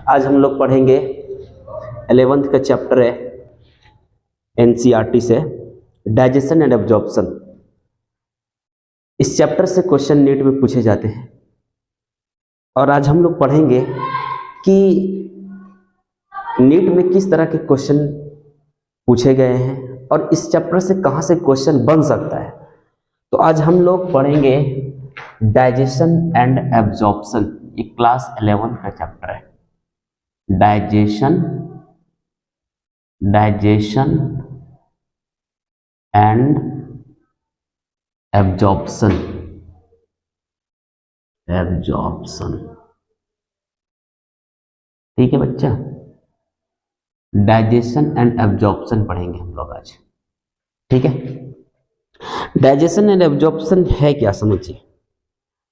आज हम लोग पढ़ेंगे 11th का चैप्टर है एनसीईआरटी से, डाइजेशन एंड एब्जॉर्प्शन। इस चैप्टर से क्वेश्चन नीट में पूछे जाते हैं और आज हम लोग पढ़ेंगे कि नीट में किस तरह के क्वेश्चन पूछे गए हैं और इस चैप्टर से कहां से क्वेश्चन बन सकता है। तो आज हम लोग पढ़ेंगे डाइजेशन एंड एब्जॉर्प्शन। ये क्लास 11 का चैप्टर है, डाइजेशन एंड एब्जॉर्प्शन। ठीक है बच्चा, डाइजेशन एंड एब्जॉर्प्शन पढ़ेंगे हम लोग आज। ठीक है, डाइजेशन एंड एब्जॉर्प्शन है क्या, समझिए।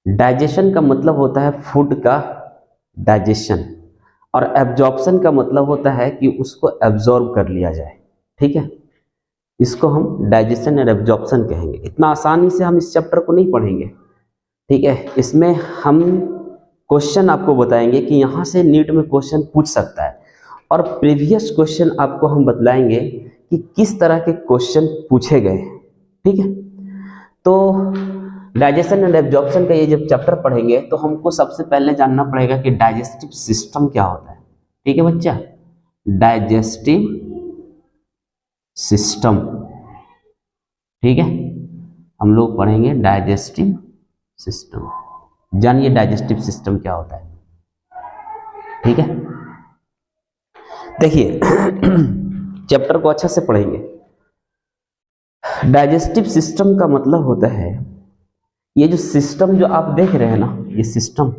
डाइजेशन का मतलब होता है फूड का डाइजेशन और एब्जॉर्प्शन का मतलब होता है कि उसको एब्जॉर्ब कर लिया जाए। ठीक है, इसको हम डाइजेशन एंड एब्जॉर्प्शन कहेंगे। इतना आसानी से हम इस चैप्टर को नहीं पढ़ेंगे। ठीक है, इसमें हम क्वेश्चन आपको बताएंगे कि यहाँ से नीट में क्वेश्चन पूछ सकता है और प्रीवियस क्वेश्चन आपको हम बतलाएंगे कि किस तरह के क्वेश्चन पूछे गए हैं। ठीक है, तो डाइजेशन एंड एब्जॉर्प्शन का ये जब चैप्टर पढ़ेंगे तो हमको सबसे पहले जानना पड़ेगा कि डाइजेस्टिव सिस्टम क्या होता है। ठीक है बच्चा, डाइजेस्टिव सिस्टम। ठीक है, हम लोग पढ़ेंगे डाइजेस्टिव सिस्टम। जानिए डाइजेस्टिव सिस्टम क्या होता है। ठीक है, देखिए चैप्टर को अच्छा से पढ़ेंगे। डाइजेस्टिव सिस्टम का मतलब होता है, ये जो सिस्टम जो आप देख रहे हैं ना, ये सिस्टम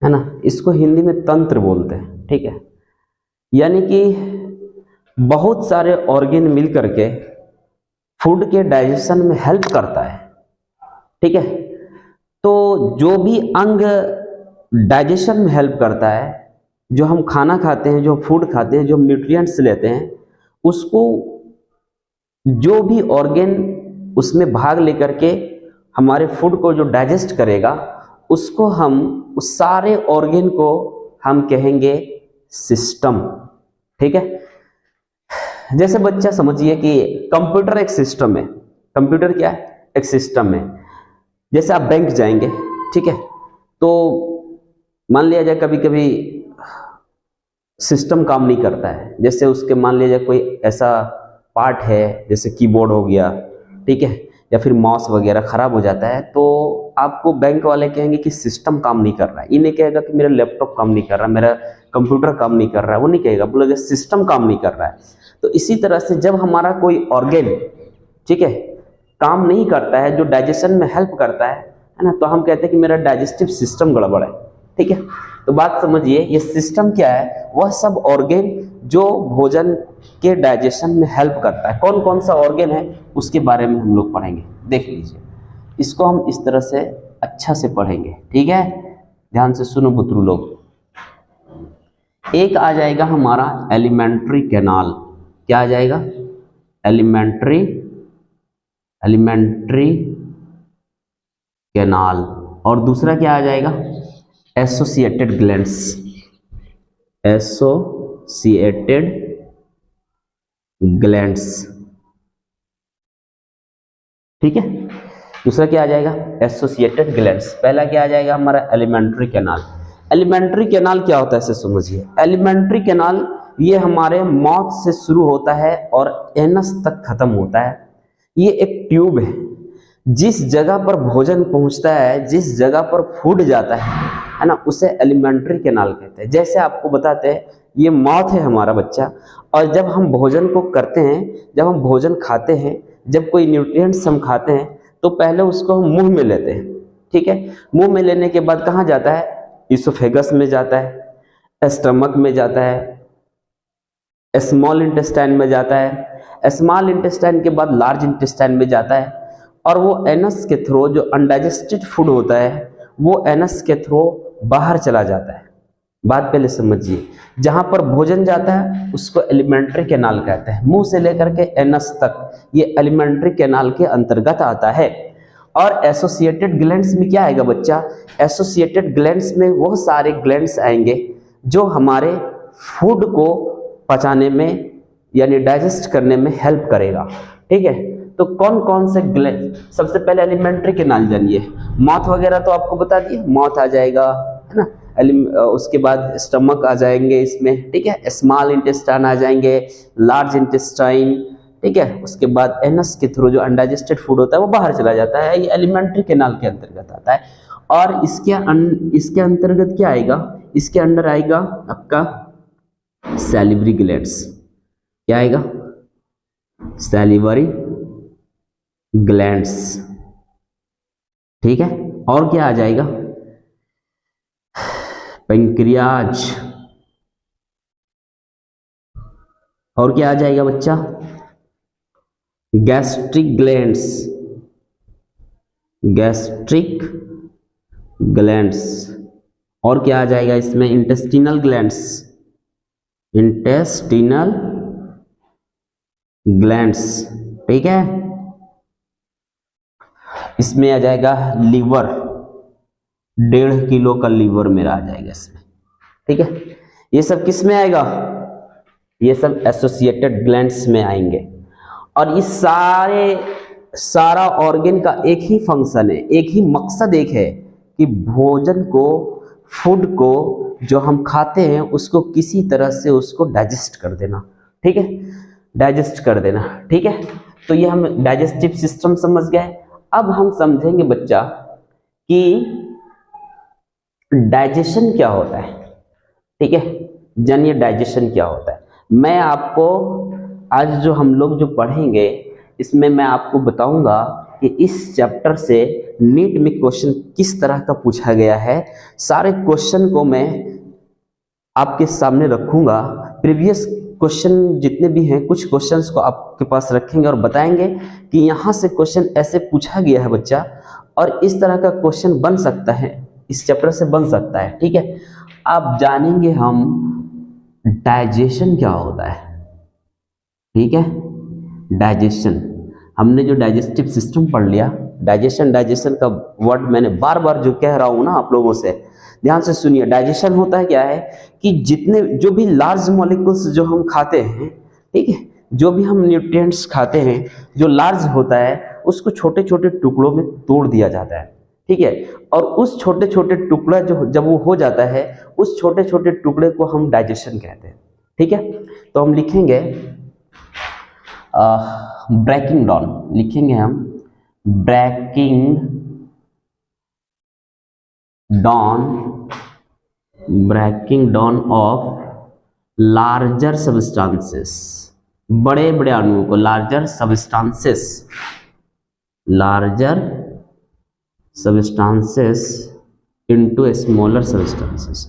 है ना, इसको हिंदी में तंत्र बोलते हैं। ठीक है, यानी कि बहुत सारे ऑर्गन मिल करके फूड के डाइजेशन में हेल्प करता है। ठीक है, तो जो भी अंग डाइजेशन में हेल्प करता है, जो हम खाना खाते हैं, जो फूड खाते हैं, जो हम न्यूट्रिएंट्स लेते हैं, उसको जो भी ऑर्गन उसमें भाग लेकर के हमारे फूड को जो डाइजेस्ट करेगा, उसको हम, उस सारे ऑर्गन को हम कहेंगे सिस्टम। ठीक है, जैसे बच्चा समझिए कि कंप्यूटर एक सिस्टम है। कंप्यूटर क्या है? एक सिस्टम है। जैसे आप बैंक जाएंगे, ठीक है, तो मान लिया जाए कभी कभी सिस्टम काम नहीं करता है। जैसे उसके मान लिया जाए कोई ऐसा पार्ट है, जैसे कीबोर्ड हो गया, ठीक है, या फिर माउस वगैरह खराब हो जाता है, तो आपको बैंक वाले कहेंगे कि सिस्टम काम नहीं कर रहा है। ये नहीं कहेगा कि मेरा लैपटॉप काम नहीं कर रहा, मेरा कंप्यूटर काम नहीं कर रहा है, वो नहीं कहेगा, बोलेगा सिस्टम काम नहीं कर रहा है। तो इसी तरह से जब हमारा कोई ऑर्गन, ठीक है, काम नहीं करता है, जो डाइजेशन में हेल्प करता है ना, तो हम कहते हैं कि मेरा डाइजेस्टिव सिस्टम गड़बड़ है। ठीक है, तो बात समझिए, ये सिस्टम क्या है? वह सब ऑर्गन जो भोजन के डाइजेशन में हेल्प करता है। कौन कौन सा ऑर्गन है उसके बारे में हम लोग पढ़ेंगे। देख लीजिए, इसको हम इस तरह से अच्छा से पढ़ेंगे। ठीक है, ध्यान से सुनो बुतरू लोग। एक आ जाएगा हमारा एलिमेंट्री कैनाल। क्या आ जाएगा? Alimentary canal. और दूसरा क्या आ जाएगा? Associated glands. Associated glands. ठीक है, दूसरा क्या आ जाएगा? Associated glands. पहला क्या आ जाएगा हमारा? Alimentary canal. एलिमेंट्री कैनाल क्या होता है इसे समझिए। एलिमेंट्री कैनाल ये हमारे माउथ से शुरू होता है और एनस तक खत्म होता है। ये एक ट्यूब है, जिस जगह पर भोजन पहुंचता है, जिस जगह पर फूड जाता है ना, उसे एलिमेंट्री कैनाल कहते हैं। जैसे आपको बताते हैं, ये माउथ है हमारा बच्चा, और जब हम भोजन को करते हैं, जब हम भोजन खाते हैं, जब कोई न्यूट्रिएंट्स हम खाते हैं, तो पहले उसको हम मुंह में लेते हैं। ठीक है, मुंह में लेने के बाद कहाँ जाता है? इसोफेगस में जाता है, स्टमक में जाता है, स्मॉल इंटेस्टाइन में जाता है, स्मॉल इंटेस्टाइन के बाद लार्ज इंटेस्टाइन में जाता है, और वो एनस के थ्रू, जो अनडाइजेस्टेड फूड होता है, वो एनस के थ्रू बाहर चला जाता है। बात पहले समझिए, जहां पर भोजन जाता है उसको एलिमेंट्री कैनाल कहते हैं। मुंह से लेकर के एनस तक ये एलिमेंट्री कैनाल के अंतर्गत आता है। और एसोसिएटेड ग्लैंड्स में क्या आएगा बच्चा, एसोसिएटेड ग्लैंड्स में वो सारे ग्लैंड्स आएंगे जो हमारे फूड को पचाने में यानी डाइजेस्ट करने में हेल्प करेगा। ठीक है, तो कौन कौन से ग्लैंड, सबसे पहले एलिमेंट्री कैनाल जानिए। माउथ वगैरह तो आपको बता दिए, माउथ आ जाएगा है ना, उसके बाद स्टमक आ जाएंगे इसमें, ठीक है, स्मॉल इंटेस्टाइन आ जाएंगे, लार्ज इंटेस्टाइन, ठीक है, उसके बाद एनस के थ्रू जो अनडाइजेस्टेड फूड होता है वो बाहर चला जाता है, ये एलिमेंट्री कैनाल के अंतर्गत आता है। और इसके अंतर्गत क्या आएगा, इसके अंदर आएगा आपका सैलिवरी ग्लैंड्स। क्या आएगा, सैलिवरी ग्लैंड्स, ठीक है। और क्या आ जाएगा, पैंक्रियाज। और क्या आ जाएगा बच्चा, गैस्ट्रिक ग्लैंड्स, गैस्ट्रिक ग्लैंड्स। और क्या आ जाएगा इसमें, इंटेस्टिनल ग्लैंड्स, इंटेस्टिनल ग्लैंड्स, ठीक है। इसमें आ जाएगा लीवर, 1.5 किलो का लीवर मेरा आ जाएगा इसमें, ठीक है। ये सब किस में आएगा, ये सब एसोसिएटेड ग्लैंड्स में आएंगे। और इस सारा ऑर्गन का एक ही फंक्शन है, एक ही मकसद एक है कि भोजन को, फूड को जो हम खाते हैं उसको किसी तरह से उसको डाइजेस्ट कर देना, ठीक है, डाइजेस्ट कर देना, ठीक है। तो ये हम डाइजेस्टिव सिस्टम समझ गए। अब हम समझेंगे बच्चा कि डाइजेशन क्या होता है, ठीक है, जानिए डाइजेशन क्या होता है। मैं आपको आज जो हम लोग जो पढ़ेंगे इसमें मैं आपको बताऊंगा कि इस चैप्टर से नीट में क्वेश्चन किस तरह का पूछा गया है। सारे क्वेश्चन को मैं आपके सामने रखूंगा, प्रीवियस क्वेश्चन जितने भी हैं कुछ क्वेश्चंस को आपके पास रखेंगे और बताएंगे कि यहाँ से क्वेश्चन ऐसे पूछा गया है बच्चा, और इस तरह का क्वेश्चन बन सकता है, इस चैप्टर से बन सकता है, ठीक है। अब जानेंगे हम डाइजेशन क्या होता है, ठीक है। डाइजेशन, हमने जो डाइजेस्टिव सिस्टम पढ़ लिया, डाइजेशन का वर्ड मैंने बार बार जो कह रहा हूं ना आप लोगों से, ध्यान से सुनिए। डाइजेशन होता है क्या है कि जितने जो भी लार्ज मॉलिक्यूल्स जो हम खाते हैं, ठीक है, जो भी हम न्यूट्रिएंट्स खाते हैं जो लार्ज होता है उसको छोटे छोटे टुकड़ों में तोड़ दिया जाता है, ठीक है। और उस छोटे छोटे टुकड़ा जो जब वो हो जाता है उस छोटे छोटे टुकड़े को हम डाइजेशन कहते हैं, ठीक है। तो हम लिखेंगे ब्रेकिंग डाउन, लिखेंगे हम breaking down of larger substances, बड़े बड़े अणुओं को, larger substances into smaller substances,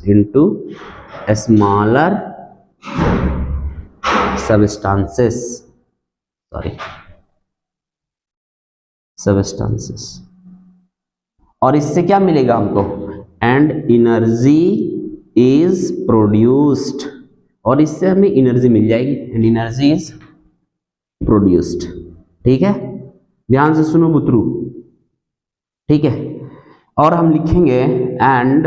substances. और इससे क्या मिलेगा हमको, एंड एनर्जी इज प्रोड्यूस्ड, और इससे हमें एनर्जी मिल जाएगी, एंड एनर्जी इज प्रोड्यूस्ड, ठीक है। ध्यान से सुनो बुतरू, ठीक है। और हम लिखेंगे and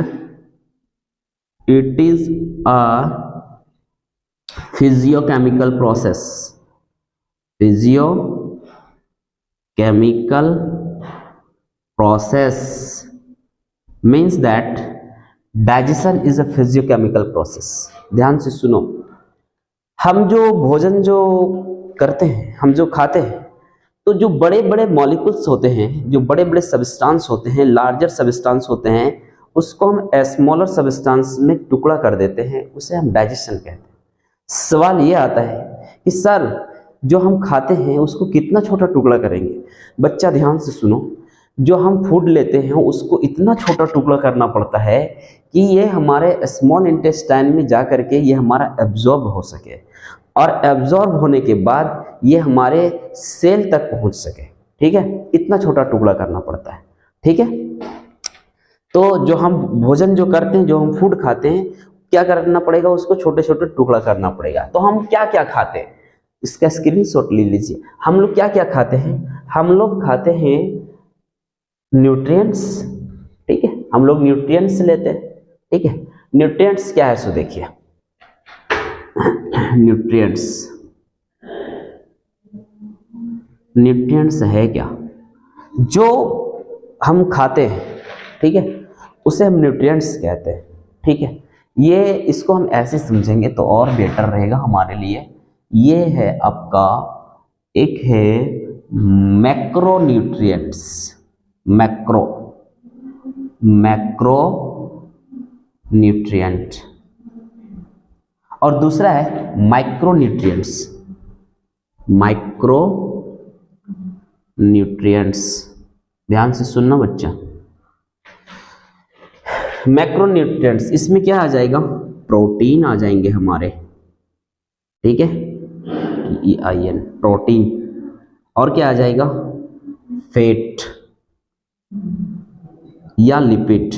it is a physiochemical process means that digestion is a physiochemical process। ध्यान से सुनो, हम जो भोजन जो करते हैं, हम जो खाते हैं, तो जो बड़े बड़े मॉलिक्यूल्स होते हैं, जो बड़े बड़े सब्सटेंस होते हैं, लार्जर सब्सटेंस होते हैं, उसको हम स्मॉलर सब्सटेंस में टुकड़ा कर देते हैं, उसे हम डाइजेशन कहते हैं। सवाल ये आता है कि सर जो हम खाते हैं उसको कितना छोटा टुकड़ा करेंगे। बच्चा ध्यान से सुनो, जो हम फूड लेते हैं उसको इतना छोटा टुकड़ा करना पड़ता है कि ये हमारे स्मॉल इंटेस्टाइन में जा करके ये हमारा एब्जॉर्ब हो सके, और एब्जॉर्ब होने के बाद ये हमारे सेल तक पहुंच सके, ठीक है। इतना छोटा टुकड़ा करना पड़ता है, ठीक है। तो जो हम भोजन जो करते हैं, जो हम फूड खाते हैं, क्या करना पड़ेगा, उसको छोटे छोटे टुकड़ा करना पड़ेगा। तो हम क्या क्या खाते हैं, इसका स्क्रीनशॉट ले लीजिए। हम लोग क्या क्या खाते हैं, हम लोग खाते हैं न्यूट्रिएंट्स, ठीक है, हम लोग न्यूट्रिएंट्स लेते हैं, ठीक है। न्यूट्रिएंट्स क्या है सो देखिए, न्यूट्रिएंट्स, न्यूट्रिएंट्स है क्या, जो हम खाते हैं, ठीक है, उसे हम न्यूट्रिएंट्स कहते हैं, ठीक है। ये इसको हम ऐसे समझेंगे तो और बेटर रहेगा हमारे लिए। ये है आपका, एक है मैक्रो न्यूट्रिएंट्स, मैक्रो न्यूट्रिएंट, और दूसरा है माइक्रो न्यूट्रिएंट्स, माइक्रो न्यूट्रिएंट्स। ध्यान से सुनना बच्चा, मैक्रो न्यूट्रिएंट्स, इसमें क्या आ जाएगा, प्रोटीन आ जाएंगे हमारे, ठीक है, EIN प्रोटीन, और क्या आ जाएगा, फैट या लिपिड,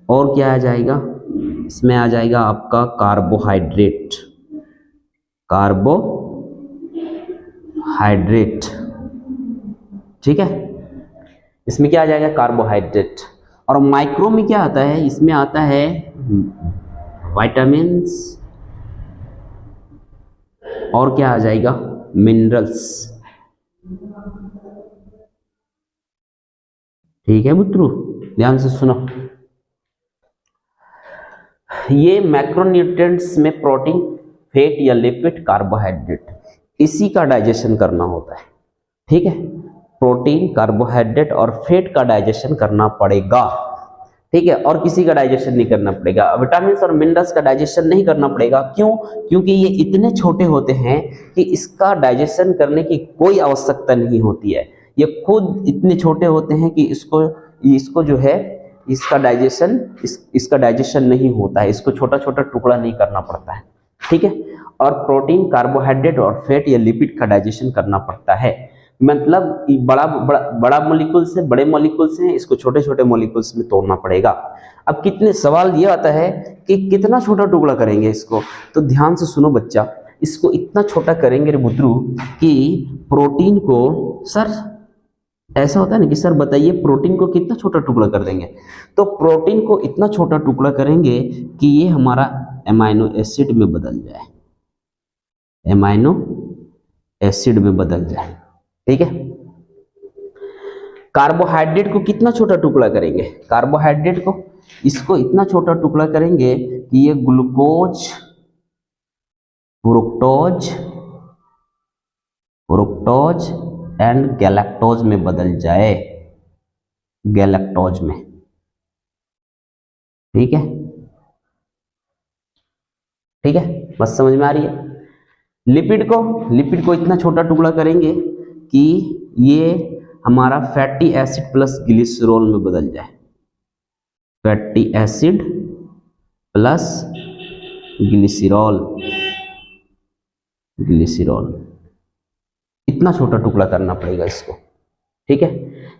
और क्या आ जाएगा, इसमें आ जाएगा आपका कार्बोहाइड्रेट, कार्बोहाइड्रेट, ठीक है, इसमें क्या आ जाएगा, कार्बोहाइड्रेट। और माइक्रो में क्या आता है, इसमें आता है विटामिन्स, और क्या आ जाएगा, मिनरल्स, ठीक है मित्रों, ध्यान से सुनो। ये मैक्रोन्यूट्रिएंट्स में प्रोटीन, फैट या लिपिड, कार्बोहाइड्रेट, इसी का डाइजेशन करना होता है, ठीक है। प्रोटीन, कार्बोहाइड्रेट और फैट का डाइजेशन करना पड़ेगा, ठीक है, और किसी का डाइजेशन नहीं करना पड़ेगा। विटामिन और मिनरल्स का डाइजेशन नहीं करना पड़ेगा, क्यों, क्योंकि ये इतने छोटे होते हैं कि इसका डाइजेशन करने की कोई आवश्यकता नहीं होती है। ये खुद इतने छोटे होते हैं कि इसको जो है, इसका डाइजेशन नहीं होता है, इसको छोटा छोटा टुकड़ा नहीं करना पड़ता है, ठीक है। और प्रोटीन, कार्बोहाइड्रेट और फैट या लिपिड का डाइजेशन करना पड़ता है, मतलब बड़ा मॉलिक्यूल से, बड़े मॉलिक्यूल से इसको छोटे छोटे मॉलिक्यूल्स में तोड़ना पड़ेगा। अब कितने सवाल ये आता है कि कितना छोटा टुकड़ा करेंगे इसको, तो ध्यान से सुनो बच्चा, इसको इतना छोटा करेंगे रे बुद्धरू कि प्रोटीन को, सर ऐसा होता है ना कि सर बताइए प्रोटीन को कितना छोटा टुकड़ा कर देंगे, तो प्रोटीन को इतना छोटा टुकड़ा करेंगे कि ये हमारा एमाइनो एसिड में बदल जाए, एमाइनो एसिड में बदल जाए, ठीक है। कार्बोहाइड्रेट को कितना छोटा टुकड़ा करेंगे, कार्बोहाइड्रेट को, इसको इतना छोटा टुकड़ा करेंगे कि ये ग्लूकोज, फ्रुक्टोज एंड गैलेक्टोज में बदल जाए, गैलेक्टोज में, ठीक है, ठीक है, बस समझ में आ रही है। लिपिड को इतना छोटा टुकड़ा करेंगे कि ये हमारा फैटी एसिड प्लस ग्लिसरॉल में बदल जाए, फैटी एसिड प्लस ग्लिसरॉल, इतना छोटा टुकड़ा करना पड़ेगा इसको, ठीक है।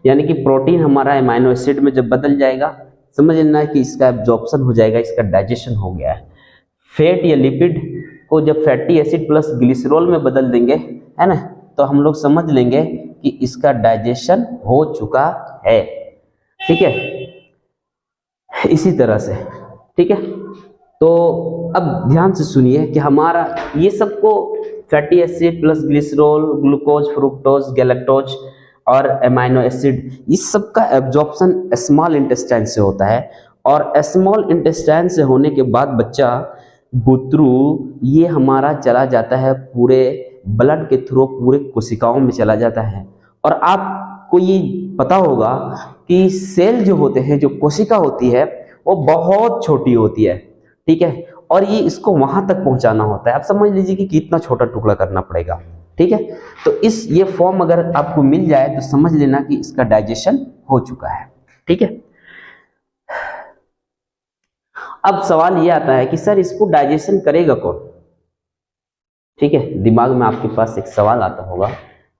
यानी कि प्रोटीन हमारा एमाइनो एसिड में जब बदल जाएगा, समझ लेना है कि इसका एब्जॉर्प्शन हो जाएगा, इसका डाइजेशन हो गया है। फैट या लिपिड को जब फैटी एसिड प्लस ग्लिसरॉल में बदल देंगे, है ना, तो हम लोग समझ लेंगे कि इसका डाइजेशन हो चुका है, ठीक है, इसी तरह से, ठीक है। तो अब ध्यान से सुनिए कि हमारा ये सबको fatty acid plus glycerol, glucose, fructose, galactose और एमाइनो एसिड, इस सब का एब्जॉर्प्शन स्मॉल इंटेस्टाइन से होता है, और स्मॉल इंटेस्टाइन से होने के बाद बच्चा बुतरू ये हमारा चला जाता है पूरे ब्लड के थ्रू, पूरे कोशिकाओं में चला जाता है। और आपको ये पता होगा कि सेल जो होते हैं, जो कोशिका होती है, वो बहुत छोटी होती है, ठीक है, और ये इसको वहां तक पहुंचाना होता है। आप समझ लीजिए कि कितना छोटा टुकड़ा करना पड़ेगा, ठीक है। तो ये फॉर्म अगर आपको मिल जाए तो समझ लेना कि इसका डाइजेशन हो चुका है, ठीक है। अब सवाल ये आता है कि सर इसको डाइजेशन करेगा कौन, ठीक है। दिमाग में आपके पास एक सवाल आता होगा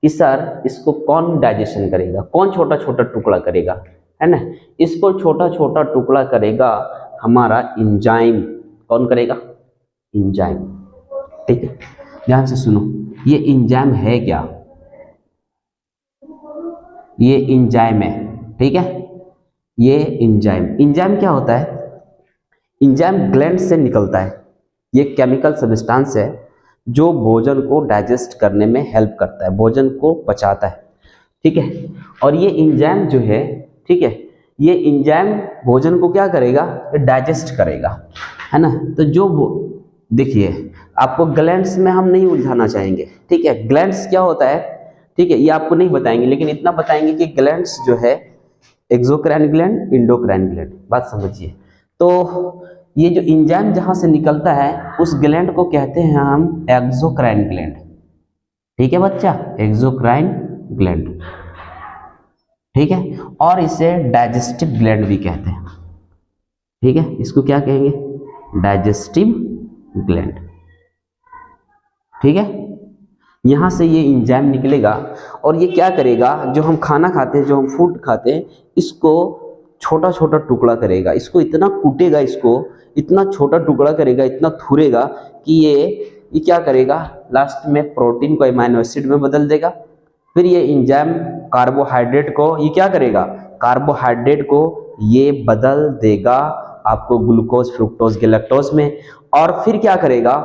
कि सर इसको कौन डाइजेशन करेगा, कौन छोटा छोटा टुकड़ा करेगा, है ना। इसको छोटा छोटा टुकड़ा करेगा हमारा एंजाइम। कौन करेगा, एंजाइम, ठीक है। ध्यान से सुनो, ये एंजाइम है क्या, ये इंजाइम है, ठीक है। ये इंजाइम क्या होता है? इंजाइम ग्लैंड से निकलता है। ये केमिकल सब्सटेंस है जो भोजन को डाइजेस्ट करने में हेल्प करता है, भोजन को पचाता है, ठीक है। और ये इंजाइम जो है, ठीक है, ये इंजाइम भोजन को क्या करेगा? डाइजेस्ट करेगा, है ना। तो जो देखिए, आपको ग्लैंड्स में हम नहीं उलझाना चाहेंगे, ठीक है। ग्लैंड्स क्या होता है, ठीक है, ये आपको नहीं बताएंगे, लेकिन इतना बताएंगे कि ग्लैंड्स जो है एक्सोक्राइन ग्लैंड, इंडोक्राइन ग्लैंड, बात समझिए। तो ये जो इंजाइम जहां से निकलता है उस ग्लैंड को कहते हैं हम एक्सोक्राइन ग्लैंड, ठीक है बच्चा, एक्सोक्राइन ग्लैंड, ठीक है। और इसे डाइजेस्टिव ग्लैंड भी कहते हैं, ठीक है। इसको क्या कहेंगे? डाइजेस्टिव ग्लैंड, ठीक है। यहां से ये इंजाइम निकलेगा और ये क्या करेगा? जो हम खाना खाते हैं, जो हम फूड खाते हैं, इसको छोटा छोटा टुकड़ा करेगा, इसको इतना कूटेगा, इसको इतना छोटा टुकड़ा करेगा, इतना थुरेगा कि ये क्या करेगा? लास्ट में प्रोटीन को अमीनो एसिड में बदल देगा। फिर ये इंजाइम कार्बोहाइड्रेट को ये क्या करेगा? कार्बोहाइड्रेट को ये बदल देगा आपको ग्लूकोज, फ्रुक्टोज, गैलेक्टोज में। और फिर क्या करेगा?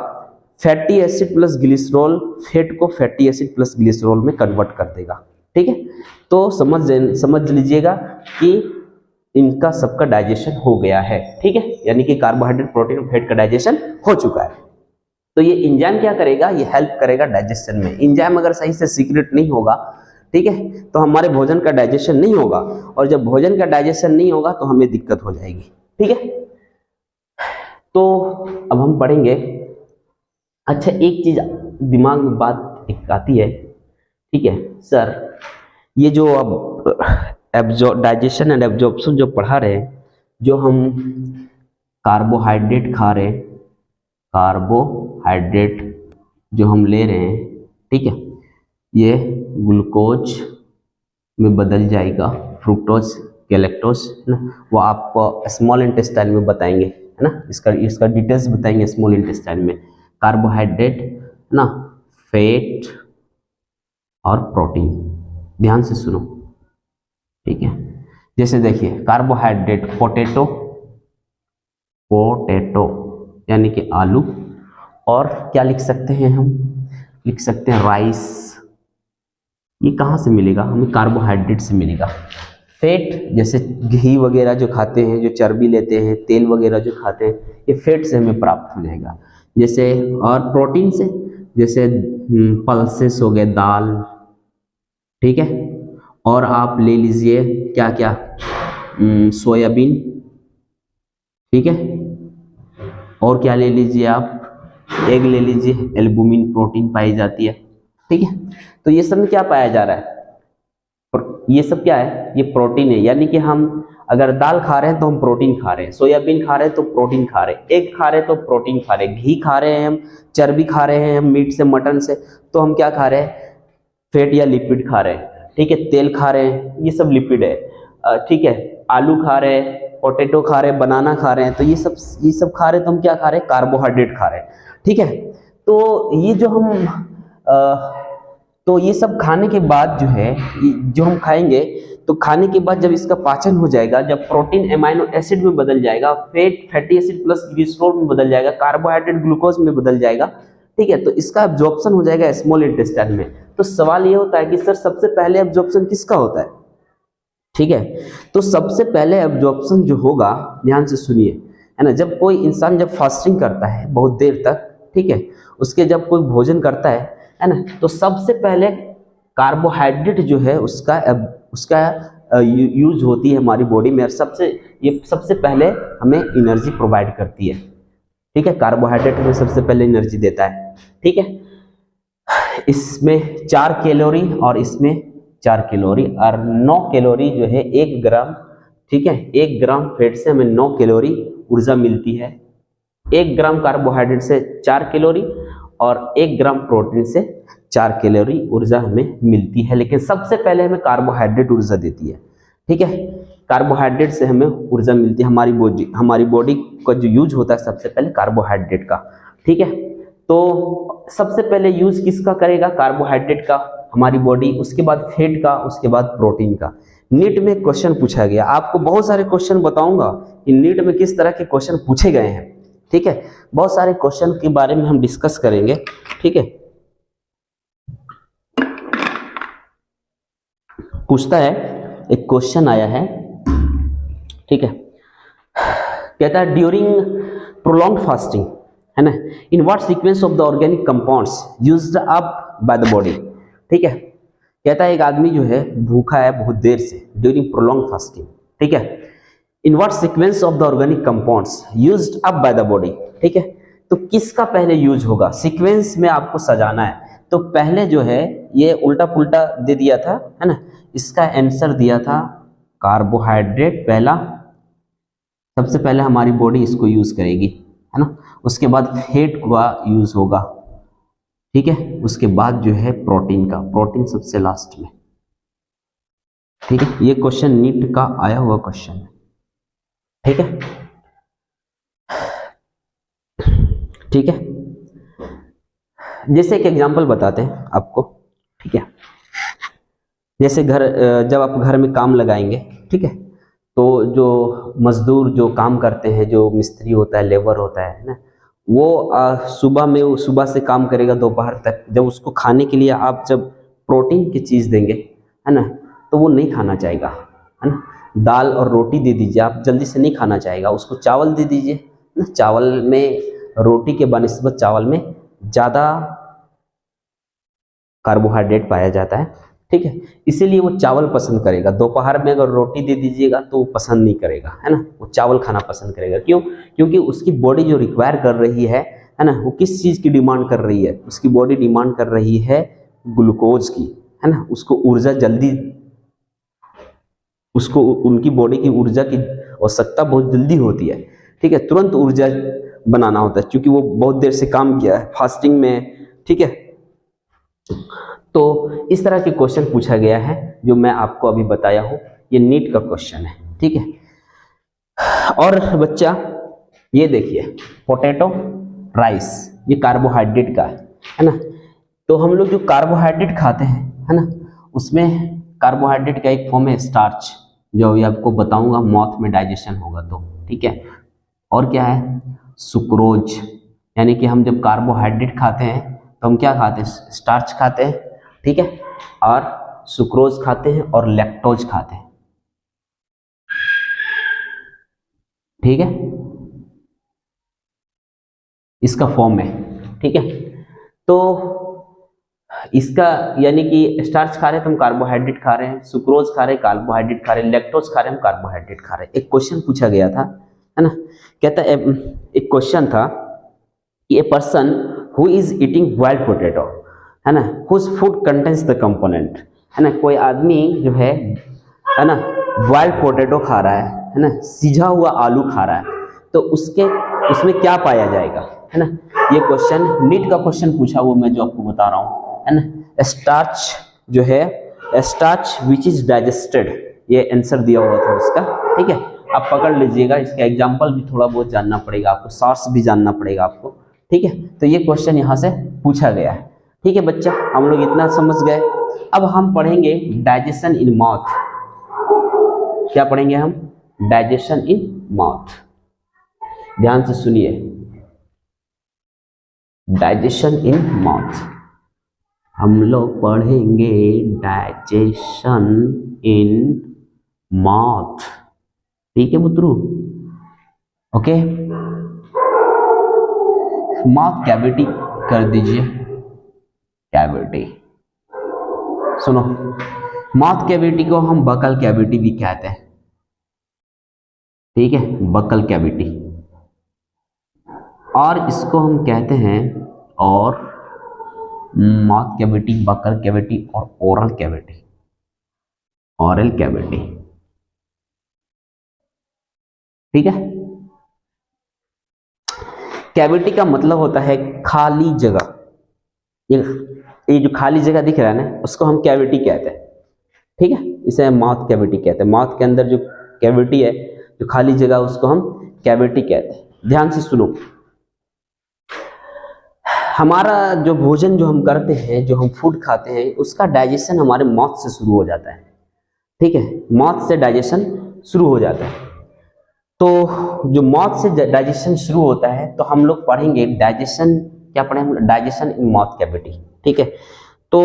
Fatty acid plus glycerol, fat को फैटी एसिड प्लस ग्लिसरॉल में कन्वर्ट कर देगा, ठीक है। तो समझ लीजिएगा कि इनका सबका डाइजेशन हो गया है, ठीक है। यानी कि कार्बोहाइड्रेट, प्रोटीन, फैट का डाइजेशन हो चुका है। तो ये एंजाइम क्या करेगा? ये हेल्प करेगा डाइजेशन में। एंजाइम अगर सही से सीक्रेट नहीं होगा, ठीक है, तो हमारे भोजन का डाइजेशन नहीं होगा, और जब भोजन का डाइजेशन नहीं होगा तो हमें दिक्कत हो जाएगी, ठीक है। तो अब हम पढ़ेंगे। अच्छा, एक चीज दिमाग में बात एक आती है, ठीक है सर, ये जो अब डाइजेशन एंड एब्जॉर्प्शन जो पढ़ा रहे हैं, जो हम कार्बोहाइड्रेट खा रहे हैं, कार्बोहाइड्रेट जो हम ले रहे हैं, ठीक है, ये ग्लूकोज में बदल जाएगा, फ्रुक्टोज, गैलेक्टोज, है ना, वो आपको स्मॉल इंटेस्टाइन में बताएंगे, है ना, इसका डिटेल्स बताएंगे स्मॉल इंटेस्टाइन में। कार्बोहाइड्रेट, है ना, फैट और प्रोटीन, ध्यान से सुनो, ठीक है। जैसे देखिए कार्बोहाइड्रेट, पोटैटो यानी कि आलू, और क्या लिख सकते हैं हम? लिख सकते हैं राइस। ये कहाँ से मिलेगा? हमें कार्बोहाइड्रेट से मिलेगा। फैट, जैसे घी वगैरह जो खाते हैं, जो चर्बी लेते हैं, तेल वगैरह जो खाते हैं, ये फैट से हमें प्राप्त हो जाएगा। जैसे और प्रोटीन से, जैसे पल्सेस हो गए, दाल, ठीक है। और आप ले लीजिए क्या क्या, सोयाबीन, ठीक है। और क्या ले लीजिए आप? एग ले लीजिए, एल्बुमिन प्रोटीन पाई जाती है, ठीक है। तो ये सब में क्या पाया जा रहा है? ये सब क्या है? ये प्रोटीन है। यानी कि हम अगर दाल खा रहे हैं तो हम प्रोटीन खा रहे हैं, सोयाबीन खा रहे हैं तो प्रोटीन खा रहे हैं, एग खा रहे हैं तो प्रोटीन खा रहे हैं, घी खा रहे हैं हम, चर्बी खा रहे हैं हम मीट से, मटन से, तो हम क्या खा रहे हैं? फैट या लिपिड खा रहे हैं, ठीक है। तेल खा रहे हैं, ये सब लिपिड है, ठीक है। आलू खा रहे हैं, पोटैटो खा रहे हैं, बनाना खा रहे हैं, तो ये सब खा रहे हैं, तो हम क्या खा रहे हैं? कार्बोहाइड्रेट खा रहे हैं, ठीक है। तो ये जो हम तो ये सब खाने के बाद जो है, जो हम खाएंगे, तो खाने के बाद जब इसका पाचन हो जाएगा, जब प्रोटीन अमीनो एसिड में बदल जाएगा, fat fatty acid plus glycerol में बदल जाएगा, कार्बोहाइड्रेट ग्लूकोज में बदल जाएगा, ठीक है, तो इसका एब्जॉर्प्शन हो जाएगा स्मॉल इंटेस्टाइन में। तो सवाल ये होता है कि सर सबसे पहले एब्जॉर्प्शन किसका होता है? ठीक है, तो सबसे पहले एब्जॉर्प्शन जो होगा, ध्यान से सुनिए, है ना, जब कोई इंसान जब फास्टिंग करता है बहुत देर तक, ठीक है, उसके जब कोई भोजन करता है ना, तो सबसे पहले कार्बोहाइड्रेट जो है उसका यूज होती है हमारी बॉडी में, ये सबसे पहले हमें एनर्जी प्रोवाइड करती है, ठीक है। कार्बोहाइड्रेट हमें सबसे पहले एनर्जी देता है, ठीक है। इसमें 4 कैलोरी और इसमें 4 कैलोरी और 9 कैलोरी जो है 1 ग्राम, ठीक है, 1 ग्राम फैट से हमें 9 कैलोरी ऊर्जा मिलती है। 1 ग्राम कार्बोहाइड्रेट से 4 कैलोरी और 1 ग्राम प्रोटीन से 4 कैलोरी ऊर्जा हमें मिलती है। लेकिन सबसे पहले हमें कार्बोहाइड्रेट ऊर्जा देती है, ठीक है। कार्बोहाइड्रेट से हमें ऊर्जा मिलती है, हमारी बॉडी का जो यूज होता है सबसे पहले कार्बोहाइड्रेट का, ठीक है। तो सबसे पहले यूज किसका करेगा? कार्बोहाइड्रेट का, हमारी बॉडी, उसके बाद फैट का, उसके बाद प्रोटीन का। नीट में क्वेश्चन पूछा गया, आपको बहुत सारे क्वेश्चन बताऊंगा कि नीट में किस तरह के क्वेश्चन पूछे गए हैं। ठीक है, बहुत सारे क्वेश्चन के बारे में हम डिस्कस करेंगे। ठीक है, पूछता है, एक क्वेश्चन आया है, ठीक है, कहता है ड्यूरिंग प्रोलॉन्ग फास्टिंग, है ना, in what sequence of the organic compounds used up by the body. ठीक है, कहता है एक आदमी जो है भूखा है बहुत देर से, ड्यूरिंग प्रोलॉन्ग फास्टिंग। ठीक है, in what sequence of the organic compounds used up by the body. ठीक है, तो किसका पहले यूज होगा? सीक्वेंस में आपको सजाना है। तो पहले जो है ये उल्टा पुल्टा दे दिया था, है ना, इसका आंसर दिया था कार्बोहाइड्रेट पहला, सबसे पहले हमारी बॉडी इसको यूज करेगी, है ना, उसके बाद फैट का यूज होगा। ठीक है, उसके बाद जो है प्रोटीन का, प्रोटीन सबसे लास्ट में। ठीक है, ये क्वेश्चन नीट का आया हुआ क्वेश्चन है। ठीक है, ठीक है, जैसे एक एग्जांपल बताते हैं आपको। ठीक है, जैसे जब आप घर में काम लगाएंगे, ठीक है, तो जो मजदूर जो काम करते हैं, जो मिस्त्री होता है, लेबर होता है ना, वो सुबह से काम करेगा दोपहर तक। जब उसको खाने के लिए आप जब प्रोटीन की चीज़ देंगे, है ना, तो वो नहीं खाना चाहेगा, है ना। दाल और रोटी दे दीजिए, आप जल्दी से नहीं खाना चाहेगा। उसको चावल दे दीजिए ना, चावल में, रोटी के बनिस्बत चावल में ज़्यादा कार्बोहाइड्रेट पाया जाता है। ठीक है, इसीलिए वो चावल पसंद करेगा। दोपहर में अगर रोटी दे दीजिएगा तो वो पसंद नहीं करेगा, है ना, वो चावल खाना पसंद करेगा। क्यों? क्योंकि उसकी बॉडी जो रिक्वायर कर रही है ना, वो किस चीज़ की डिमांड कर रही है? उसकी बॉडी डिमांड कर रही है ग्लूकोज की, है ना। उसको ऊर्जा जल्दी, उसको उनकी बॉडी की ऊर्जा की आवश्यकता बहुत जल्दी होती है। ठीक है, तुरंत ऊर्जा बनाना होता है, क्योंकि वो बहुत देर से काम किया है फास्टिंग में। ठीक है, तो इस तरह के क्वेश्चन पूछा गया है जो मैं आपको अभी बताया हूं, ये नीट का क्वेश्चन है। ठीक है, और बच्चा ये देखिए, पोटैटो राइस, ये कार्बोहाइड्रेट का है ना। तो हम लोग जो कार्बोहाइड्रेट खाते हैं, है ना, उसमें कार्बोहाइड्रेट का एक फॉर्म है स्टार्च, जो अभी आपको बताऊंगा, माउथ में डाइजेशन होगा तो। ठीक है, और क्या है? सुक्रोज, यानी कि हम जब कार्बोहाइड्रेट खाते हैं तो हम क्या खाते हैं? स्टार्च खाते हैं। ठीक है, और सुक्रोज खाते हैं और लैक्टोज खाते हैं। ठीक है, इसका फॉर्म है। ठीक है, तो इसका यानी कि स्टार्च खा रहे हैं तो हम कार्बोहाइड्रेट खा रहे हैं, सुक्रोज खा रहे हैं कार्बोहाइड्रेट खा रहे हैं, लैक्टोज खा रहे हैं हम कार्बोहाइड्रेट खा रहे हैं। एक क्वेश्चन पूछा गया था, है ना, कहता है, एक क्वेश्चन था कि a person who is eating boiled potato, है ना, whose food contains the component, है ना, कोई आदमी जो है ना, बॉइल्ड पोटैटो खा रहा है ना, सिझा हुआ आलू खा रहा है, तो उसमें क्या पाया जाएगा, है ना। ये क्वेश्चन नीट का क्वेश्चन पूछा हुआ मैं जो आपको बता रहा हूँ, है ना। स्टार्च जो है, स्टार्च विच इज डाइजेस्टेड, ये आंसर दिया हुआ था उसका। ठीक है, आप पकड़ लीजिएगा, इसका एग्जाम्पल भी थोड़ा बहुत जानना पड़ेगा आपको, सोर्स भी जानना पड़ेगा आपको। ठीक है, तो ये क्वेश्चन यहाँ से पूछा गया है। ठीक है बच्चा, हम लोग इतना समझ गए। अब हम पढ़ेंगे डाइजेशन इन माउथ। क्या पढ़ेंगे हम? Digestion in mouth. ध्यान से सुनिए, डाइजेशन इन माउथ हम लोग पढ़ेंगे, डाइजेशन इन माउथ। ठीक है पुत्रू, ओके। माउथ कैविटी कर दीजिए, कैविटी। सुनो, माउथ कैविटी को हम बकल कैविटी भी कहते हैं। ठीक है, बकल कैविटी, और इसको हम कहते हैं, और माउथ कैविटी, बकल कैविटी और ओरल कैविटी, ओरल कैविटी। ठीक है, कैविटी का मतलब होता है खाली जगह। ये जो खाली जगह दिख रहा है ना, उसको हम कैविटी कहते हैं। ठीक है, इसे हम माउथ कैविटी कहते हैं। माउथ के अंदर जो कैविटी है, जो खाली जगह, उसको हम कैविटी कहते हैं। ध्यान से सुनो, हमारा जो भोजन जो हम करते हैं, जो हम फूड खाते हैं, उसका डाइजेशन हमारे माउथ से शुरू हो जाता है। ठीक है, माउथ से डाइजेशन शुरू हो जाता है। तो जो माउथ से डाइजेशन शुरू होता है, तो हम लोग पढ़ेंगे डाइजेशन, क्या पढ़ेंगे, डाइजेशन इन माउथ कैविटी। ठीक है, तो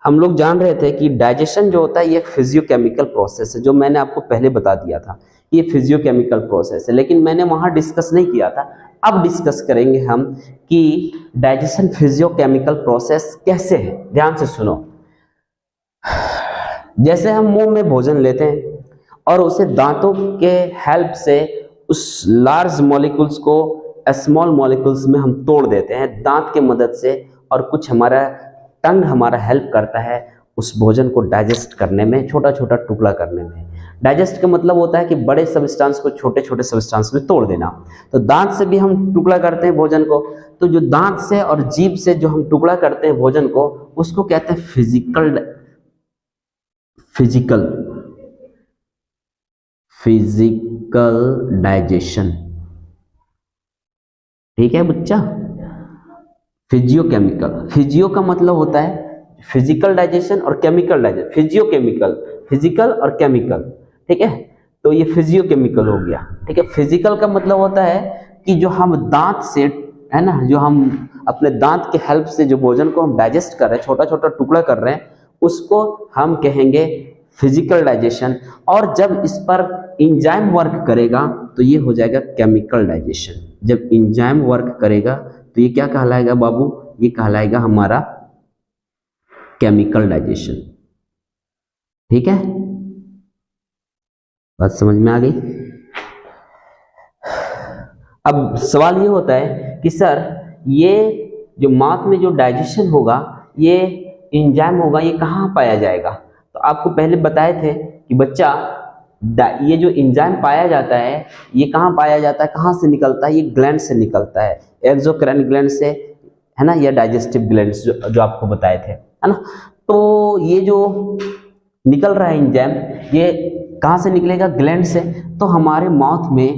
हम लोग जान रहे थे कि डाइजेशन जो होता है ये एक फिजियोकेमिकल प्रोसेस है, जो मैंने आपको पहले बता दिया था, ये फिजियोकेमिकल प्रोसेस है, लेकिन मैंने वहां डिस्कस नहीं किया था। अब डिस्कस करेंगे हम कि डाइजेशन फिजियोकेमिकल प्रोसेस कैसे है। ध्यान से सुनो। जैसे हम मुंह में भोजन लेते हैं और उसे दांतों के हेल्प से उस लार्ज मॉलिक्यूल्स को स्मॉल मॉलिक्यूल्स में हम तोड़ देते हैं दांत के मदद से, और कुछ हमारा टंग हमारा हेल्प करता है उस भोजन को डाइजेस्ट करने में, छोटा छोटा टुकड़ा करने में। डाइजेस्ट का मतलब होता है कि बड़े सब्सटेंस को छोटे छोटे सब्सटेंस में तोड़ देना। तो दांत से भी हम टुकड़ा करते हैं भोजन को, तो जो दांत से और जीभ से जो हम टुकड़ा करते हैं भोजन को, उसको कहते हैं फिजिकल डाइजेशन। ठीक है बच्चा, फिजियोकेमिकल, फिजियो का मतलब होता है फिजिकल डाइजेशन और केमिकल डाइजेशन, फिजियोकेमिकल, फिजिकल और केमिकल। ठीक है, तो ये फिजियोकेमिकल हो गया। ठीक है, फिजिकल का मतलब होता है कि जो हम दांत से, है ना, जो हम अपने दांत के हेल्प से जो भोजन को हम डाइजेस्ट कर रहे हैं, छोटा छोटा टुकड़ा कर रहे हैं, उसको हम कहेंगे फिजिकल डाइजेशन। और जब इस पर एंजाइम वर्क करेगा तो ये हो जाएगा केमिकल डाइजेशन। जब एंजाइम वर्क करेगा तो ये क्या कहलाएगा बाबू, ये कहलाएगा हमारा केमिकल डाइजेशन। ठीक है, बात समझ में आ गई। अब सवाल ये होता है कि सर ये जो माउथ में जो डाइजेशन होगा, ये एंजाइम होगा, ये कहाँ पाया जाएगा? तो आपको पहले बताए थे कि बच्चा ये जो एंजाइम पाया जाता है, ये कहाँ पाया जाता है, कहाँ से निकलता है? ये ग्लैंड से निकलता है, एक्सोक्राइन ग्लैंड से, है ना, या डाइजेस्टिव ग्लैंड जो आपको बताए थे, है ना। तो ये जो निकल रहा है एंजाइम, ये कहाँ से निकलेगा? ग्लैंड से। तो हमारे माउथ में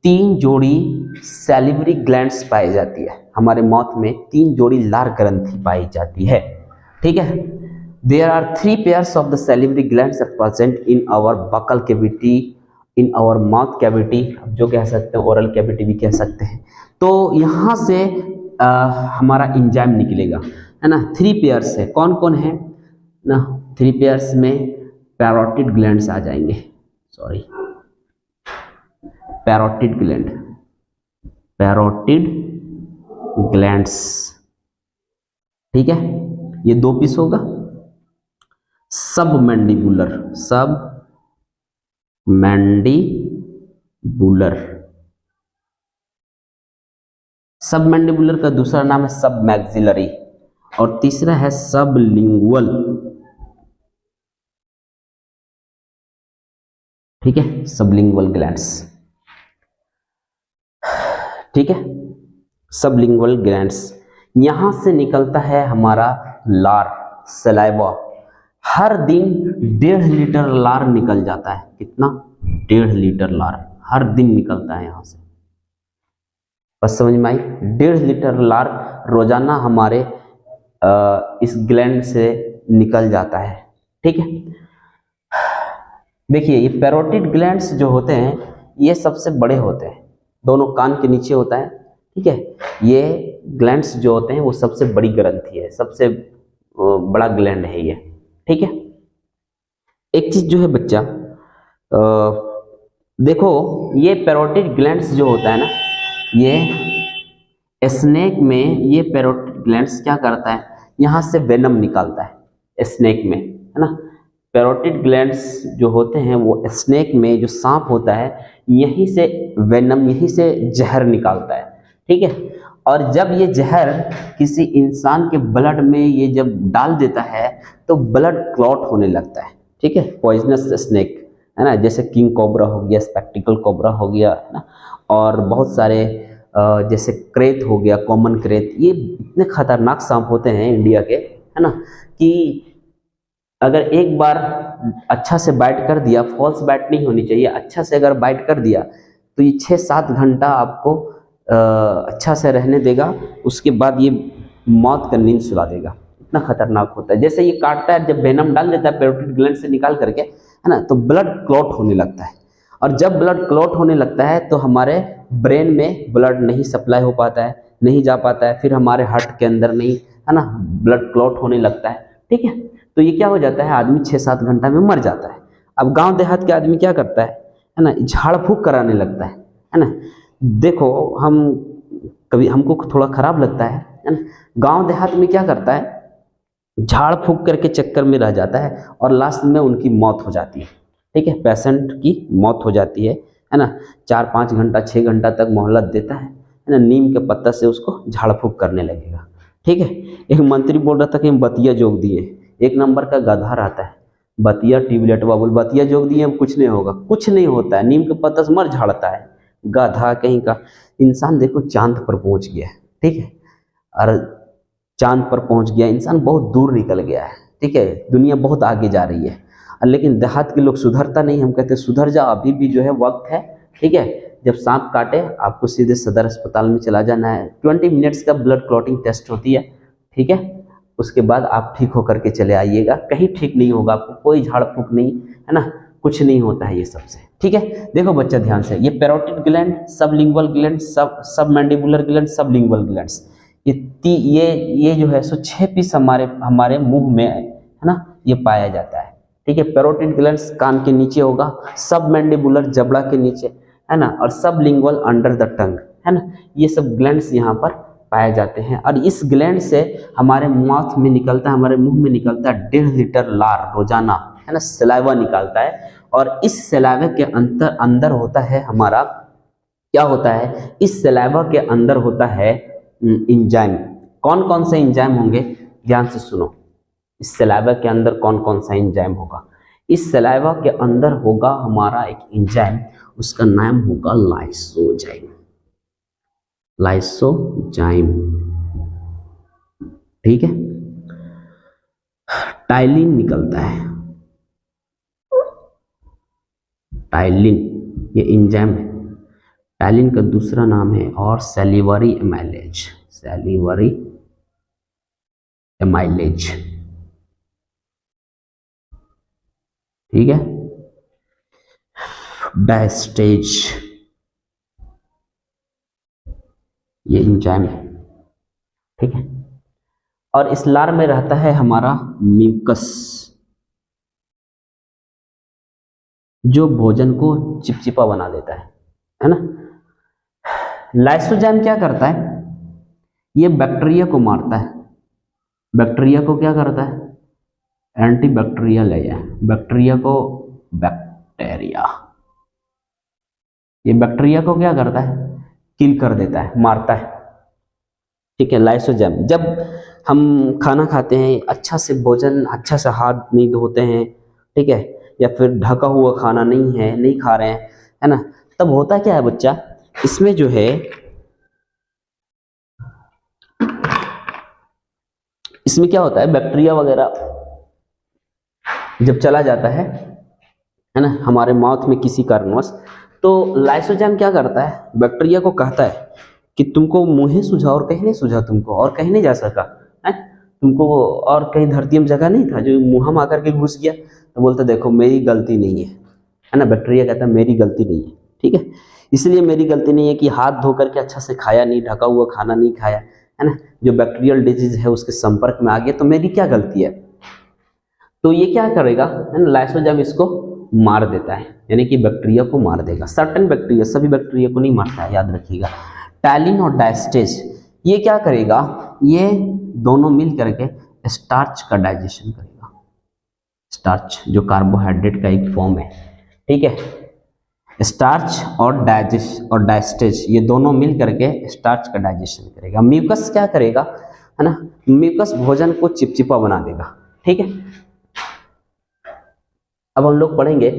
3 जोड़ी सैलिवरी ग्लैंड्स पाई जाती है, हमारे माउथ में 3 जोड़ी लार ग्रंथि पाई जाती है। ठीक है, there are 3 pairs of the salivary glands are present in our buccal cavity, in our mouth cavity, जो कह सकते हैं oral cavity भी कह सकते हैं। तो यहाँ से हमारा एंजाइम निकलेगा, है ना। 3 पेयर्स है, कौन कौन है ना? 3 पेयर्स में पैरोटिड ग्लैंड्स आ जाएंगे, सॉरी, पैरोटिड ग्लैंड्स। ठीक है, ये 2 पीस होगा। सब मैंडिबुलर का दूसरा नाम है सब मैक्सिलरी, और तीसरा है सबलिंगुअल। ठीक है, सबलिंगुअल ग्लैंड्स। ठीक है, सबलिंगुअल ग्लैंड्स, यहां से निकलता है हमारा लार, सलाइवा। हर दिन 1.5 लीटर लार निकल जाता है। कितना? 1.5 लीटर लार हर दिन निकलता है यहां से। बस समझ में आई? 1.5 लीटर लार रोजाना हमारे इस ग्लैंड से निकल जाता है। ठीक है, देखिए ये पैरोटिड ग्लैंड्स जो होते हैं, ये सबसे बड़े होते हैं, दोनों कान के नीचे होता है। ठीक है, ये ग्लैंड्स जो होते हैं वो सबसे बड़ी ग्रंथि है, सबसे बड़ा ग्लैंड है ये। ठीक है, एक चीज जो है बच्चा, देखो ये पैरोटिड ग्लैंड्स जो होता है ना, ये स्नेक में ये पैरोटिड ग्लैंड्स क्या करता है, यहाँ से वेनम निकालता है स्नेक में, है ना। पैरोटिड ग्लैंड्स जो होते हैं वो स्नेक में, जो सांप होता है, यहीं से वेनम, यहीं से जहर निकालता है। ठीक है, और जब ये जहर किसी इंसान के ब्लड में ये जब डाल देता है तो ब्लड क्लॉट होने लगता है। ठीक है, पॉइजनस स्नेक, है ना, जैसे किंग कोबरा हो गया, स्पेक्टिकल कोबरा हो गया, है ना, और बहुत सारे जैसे क्रेत हो गया, कॉमन क्रेत, ये इतने खतरनाक सांप होते हैं इंडिया के, है ना, कि अगर एक बार अच्छा से बाइट कर दिया, फॉल्स बाइट नहीं होनी चाहिए, अच्छा से अगर बाइट कर दिया तो ये 6-7 घंटा आपको अच्छा से रहने देगा, उसके बाद ये मौत का नींद सुला देगा। इतना खतरनाक होता है। जैसे ये काटता है, जब वेनम डाल देता है पैरोटिड ग्लैंड से निकाल करके, है ना, तो ब्लड क्लॉट होने लगता है। और जब ब्लड क्लॉट होने लगता है तो हमारे ब्रेन में ब्लड नहीं सप्लाई हो पाता है, नहीं जा पाता है, फिर हमारे हार्ट के अंदर नहीं, है ना, ब्लड क्लॉट होने लगता है। ठीक है, तो ये क्या हो जाता है, आदमी 6-7 घंटा में मर जाता है। अब गांव देहात के आदमी क्या करता है ना, झाड़ फूक कराने लगता है ना। देखो, हम कभी हमको थोड़ा खराब लगता है ना, गांव देहात में क्या करता है, झाड़ फूक करके चक्कर में रह जाता है और लास्ट में उनकी मौत हो जाती है। ठीक है, पेशेंट की मौत हो जाती है ना। 4-5 घंटा 6 घंटा तक मोहलत देता है ना, नीम के पत्ता से उसको झाड़ फूक करने लगेगा। ठीक है, एक मंत्री बोल रहा था कि हम बतिया जोग दिए, एक नंबर का गधा रहता है, बतिया ट्यूबलेट बाबुल, बतिया जोग दिए अब कुछ नहीं होगा, कुछ नहीं होता है, नीम के पत्ता से मर झाड़ता है, गधा कहीं का। इंसान देखो चांद पर पहुंच गया है। ठीक है, और चांद पर पहुंच गया इंसान, बहुत दूर निकल गया है। ठीक है, दुनिया बहुत आगे जा रही है, लेकिन देहात के लोग सुधरता नहीं। हम कहते सुधर जा, अभी भी जो है वक्त है। ठीक है, जब सांप काटे आपको सीधे सदर अस्पताल में चला जाना है, 20 मिनट्स का ब्लड क्लॉटिंग टेस्ट होती है। ठीक है, उसके बाद आप ठीक होकर के चले आइएगा, कहीं ठीक नहीं होगा आपको, कोई झाड़ फूक नहीं, है ना, कुछ नहीं होता है ये सबसे। ठीक है, देखो बच्चा ध्यान से, ये पैरोटिड ग्लैंड, सबलिंगुअल ग्लैंड, सब मैंडिबुलर ग्लैंड, सबलिंगुअल ग्लैंड्स, ये जो है सो 6 पीस हमारे मुंह में, है ना, ये पाया जाता है। ठीक है, पैरोटिड ग्लैंड्स कान के नीचे होगा, सब मैंडिबुलर जबड़ा के नीचे, है ना, और सबलिंगुअल अंडर द टंग, है ना, ये सब ग्लैंड्स यहाँ पर पाए जाते हैं। और इस ग्लैंड से हमारे माउथ में निकलता है, हमारे मुंह में निकलता है 1.5 लीटर लार रोजाना, है ना, सलाइवा निकालता है। और इस सलाइवा के अंदर होता है हमारा, क्या होता है, इस सलाइवा के अंदर होता है एंजाइम। कौन कौन से एंजाइम होंगे, ध्यान से सुनो, इस सलाइवा के अंदर कौन कौन सा एंजाइम होगा। इस सलाइवा के अंदर होगा हमारा एक एंजाइम, उसका नाम होगा लाइसोजाइम। लाइसोजाइम, ठीक है, टाइलिन निकलता है, टाइलिन, ये एंजाइम है। टाइलिन का दूसरा नाम है और सैलिवरी एमाइलेज, सैलिवरी एमाइलेज। ठीक है, डायस्टेज, ये एंजाइम है। ठीक है, और इस लार में रहता है हमारा म्यूकस, जो भोजन को चिपचिपा बना देता है ना। लाइसोजाइम क्या करता है, ये बैक्टीरिया को मारता है। बैक्टीरिया को क्या करता है, एंटीबैक्टीरियल है, बैक्टीरिया को, बैक्टीरिया, ये बैक्टीरिया को क्या करता है, किल कर देता है, मारता है। ठीक है, लाइसोजाइम, जब हम खाना खाते हैं, अच्छा से भोजन, अच्छा से हाथ नहीं धोते हैं, ठीक है, या फिर ढका हुआ खाना नहीं है, नहीं खा रहे हैं, है ना, तब होता क्या है बच्चा, इसमें जो है, इसमें क्या होता है, बैक्टीरिया वगैरह जब चला जाता है ना, हमारे माउथ में किसी कारणवश, तो लाइसोजाइम क्या करता है, बैक्टीरिया को कहता है कि तुमको मुंह ही सूझा और कहीं नहीं सूझा, तुमको और कहीं नहीं जा सका है, तुमको और कहीं धरती में जगह नहीं था, जो मुंह में आकर के घुस गया। तो बोलता देखो मेरी गलती नहीं है ना, बैक्टीरिया कहता है मेरी गलती नहीं है। ठीक है, इसलिए मेरी गलती नहीं है कि हाथ धो करके अच्छा से खाया नहीं, ढका हुआ खाना नहीं खाया, है ना, जो बैक्टीरियल डिजीज है उसके संपर्क में आ गया, तो मेरी क्या गलती है। तो ये क्या करेगा, है ना, लाइसोजाइम इसको मार देता है, यानी कि बैक्टीरिया को मार देगा। सर्टेन बैक्टीरिया, सभी बैक्टीरिया को नहीं मारता है, याद रखिएगा। टाइलिन और डायस्टेज, ये क्या करेगा, ये दोनों मिल करके स्टार्च का डाइजेशन करेगा। स्टार्च जो कार्बोहाइड्रेट का एक फॉर्म है, ठीक है, स्टार्च और डायस्टेज ये दोनों मिल करके स्टार्च का डाइजेशन करेगा। म्यूकस क्या करेगा, है ना, म्यूकस भोजन को चिपचिपा बना देगा। ठीक है, अब हम लोग पढ़ेंगे,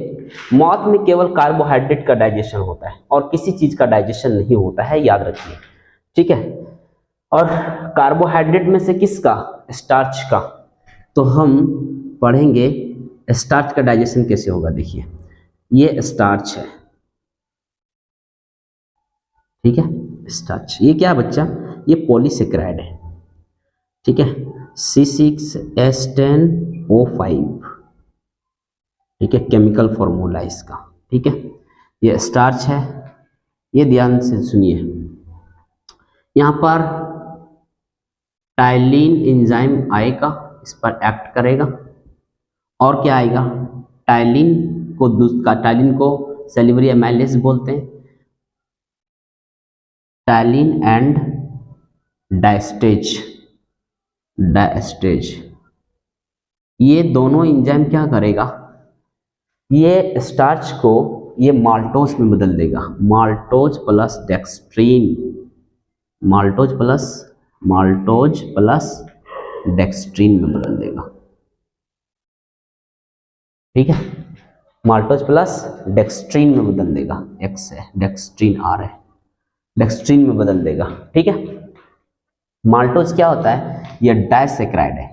माउथ में केवल कार्बोहाइड्रेट का डाइजेशन होता है और किसी चीज का डाइजेशन नहीं होता है, याद रखिए। ठीक है, और कार्बोहाइड्रेट में से किसका, स्टार्च का। तो हम पढ़ेंगे स्टार्च का डाइजेशन कैसे होगा। देखिए ये स्टार्च है, ठीक है, स्टार्च। ये क्या है बच्चा, ये पॉलीसेकेराइड है, ठीक है, C6H10O5, ठीक है, केमिकल फॉर्मूला इसका, ठीक है। ये स्टार्च है, ये ध्यान से सुनिए, यहाँ पर टाइलिन एंजाइम आएगा, इस पर एक्ट करेगा, और क्या आएगा, टाइलिन को सैलिवरी एमाइलेज बोलते हैं, टाइलिन एंड डायस्टेज, ये दोनों एंजाइम क्या करेगा, ये स्टार्च को ये माल्टोज में बदल देगा, माल्टोज प्लस डेक्सट्रीन में बदल देगा, ठीक है, माल्टोज प्लस डेक्सट्रीन में बदल देगा, एक्स है डेक्सट्रीन, आर है डेक्सट्रीन में बदल देगा, ठीक है। माल्टोज क्या होता है, ये डाइसेक्राइड है,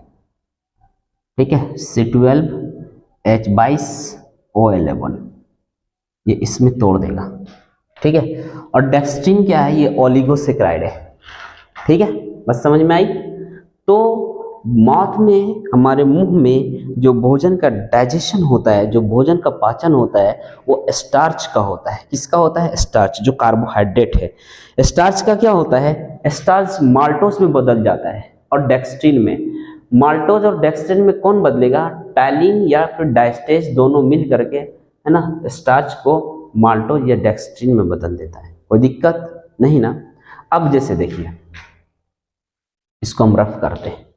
ठीक है, C12H22OL11, ये इसमें तोड़ देगा, ठीक है। और डेक्सट्रीन क्या है, ये ओलिगोसेक्राइड है, ठीक है, बस समझ में आई। तो माउथ में, हमारे मुंह में जो भोजन का डाइजेशन होता है, जो भोजन का पाचन होता है, वो स्टार्च का होता है। किसका होता है, स्टार्च, जो कार्बोहाइड्रेट है। स्टार्च का क्या होता है, स्टार्च माल्टोज में बदल जाता है और डेक्सट्रीन में। माल्टोज और डेक्सट्रीन में कौन बदलेगा, टाइलिन या फिर डायस्टेज, दोनों मिल करके, है ना, स्टार्च को माल्टोज या डेक्सट्रीन में बदल देता है। कोई दिक्कत नहीं ना। अब जैसे देखिए, इसको हम रफ करते हैं,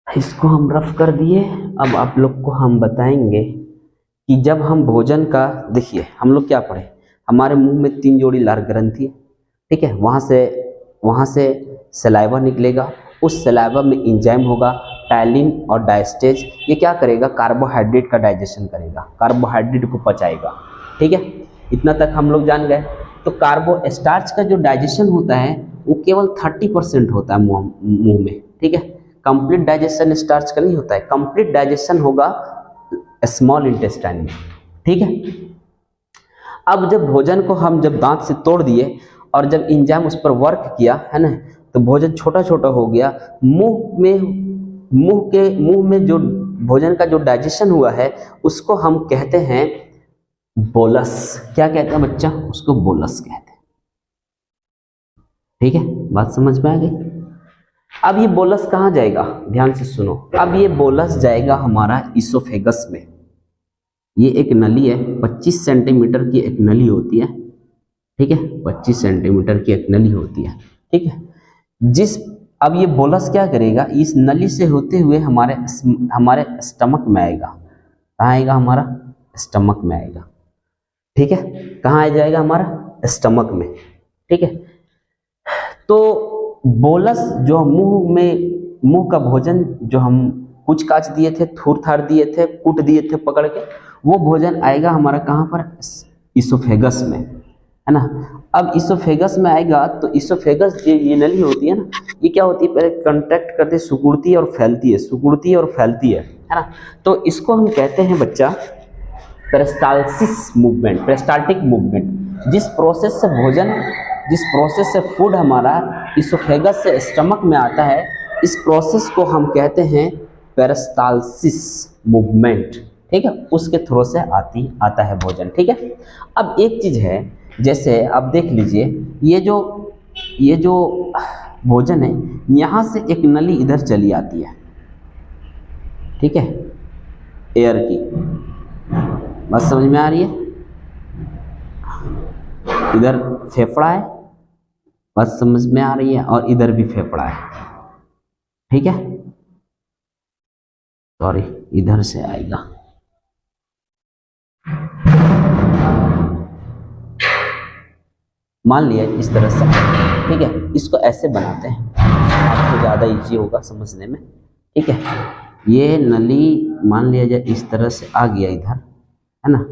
इसको हम रफ कर दिए। अब आप लोग को हम बताएंगे कि जब हम भोजन का, देखिए हम लोग क्या पढ़े, हमारे मुंह में 3 जोड़ी लार ग्रंथि है, ठीक है, वहाँ से सलाइवा निकलेगा, उस सलाइवा में एंजाइम होगा टाइलिन और डायस्टेज, ये क्या करेगा, कार्बोहाइड्रेट का डाइजेशन करेगा, कार्बोहाइड्रेट को पचाएगा, ठीक है। इतना तक हम लोग जान गए। तो स्टार्च का जो डाइजेशन होता है वो केवल 30% होता है मुंह में, ठीक है। कंप्लीट डाइजेशन स्टार्च का नहीं होता है, कंप्लीट डाइजेशन होगा स्मॉल इंटेस्टाइन में, ठीक है। अब जब भोजन को हम जब दांत से तोड़ दिए और जब एंजाइम उस पर वर्क किया, है ना, तो भोजन छोटा छोटा हो गया। मुंह में जो भोजन का जो डाइजेशन हुआ है उसको हम कहते हैं बोलस। क्या कहते हैं बच्चा, उसको बोलस कहते हैं, ठीक है, बात समझ में आ गई। अब ये बोलस कहाँ जाएगा, ध्यान से सुनो। अब ये बोलस जाएगा हमारा इसोफेगस में। ये एक नली है, 25 सेंटीमीटर की एक नली होती है, ठीक है, 25 सेंटीमीटर की एक नली होती है, ठीक है। अब ये बोलस क्या करेगा, इस नली से होते हुए हमारे स्टमक में आएगा। कहाँ आएगा, हमारा स्टमक में आएगा, ठीक है। कहाँ आ जाएगा, हमारा स्टमक में, ठीक है। तो बोलस जो मुंह का भोजन जो हम कुछ काच दिए थे, थूर थार दिए थे, कूट दिए थे पकड़ के, वो भोजन आएगा हमारा कहाँ पर, इसोफेगस में, है ना। अब इसोफेगस में आएगा तो इसोफेगस ये नली होती है ना, ये क्या होती है, पहले कांटेक्ट करते, सिकुड़ती है और फैलती है, है ना। तो इसको हम कहते हैं बच्चा पेरिस्टाल्सिस मूवमेंट, पेरिस्टाल्टिक मूवमेंट। जिस प्रोसेस से फूड हमारा इसोफेगस से स्टमक में आता है, इस प्रोसेस को हम कहते हैं पेरिस्टाल्सिस मूवमेंट, ठीक है। उसके थ्रू से आता है भोजन, ठीक है। अब एक चीज है, जैसे आप देख लीजिए, ये जो भोजन है, यहाँ से एक नली इधर चली आती है, ठीक है, एयर की, बात समझ में आ रही है। इधर फेफड़ा है, बात समझ में आ रही है, और इधर भी फेफड़ा है, ठीक है, सॉरी, इधर से आएगा, मान लिया इस तरह से, ठीक है। इसको ऐसे बनाते हैं, आपको ज़्यादा इजी होगा समझने में, ठीक है। ये नली मान लिया जाए इस तरह से आ गया इधर, है ना,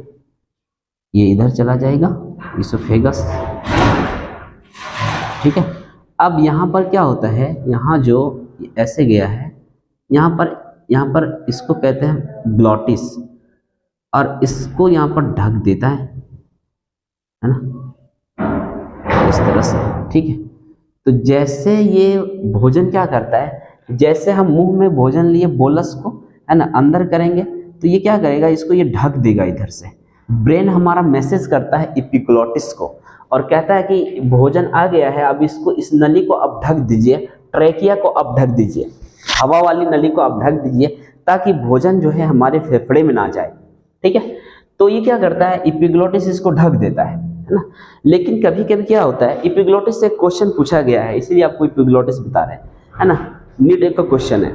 ये इधर चला जाएगा इसोफेगस, ठीक है। अब यहाँ पर क्या होता है, यहाँ जो ऐसे गया है, यहाँ पर इसको कहते हैं ग्लॉटिस, और इसको यहाँ पर ढक देता है ना, इस तरह से, ठीक है। तो जैसे ये भोजन क्या करता है, जैसे हम मुंह में भोजन लिए बोलस को, है ना, अंदर करेंगे तो ये क्या करेगा, इसको ये ढक देगा इधर से। ब्रेन हमारा मैसेज करता है एपिग्लॉटिस को और कहता है कि भोजन आ गया है, अब इसको, इस नली को अब ढक दीजिए, ट्रेकिया को अब ढक दीजिए, हवा वाली नली को अब ढक दीजिए, ताकि भोजन जो है हमारे फेफड़े में ना जाए, ठीक है। तो ये क्या करता है, एपिग्लॉटिस इसको ढक देता है ना। लेकिन कभी कभी क्या होता है, एपिग्लॉटिस से क्वेश्चन पूछा गया है, इसीलिए आपको एपिग्लॉटिस बता रहे हैं, है ना, नीट का क्वेश्चन है,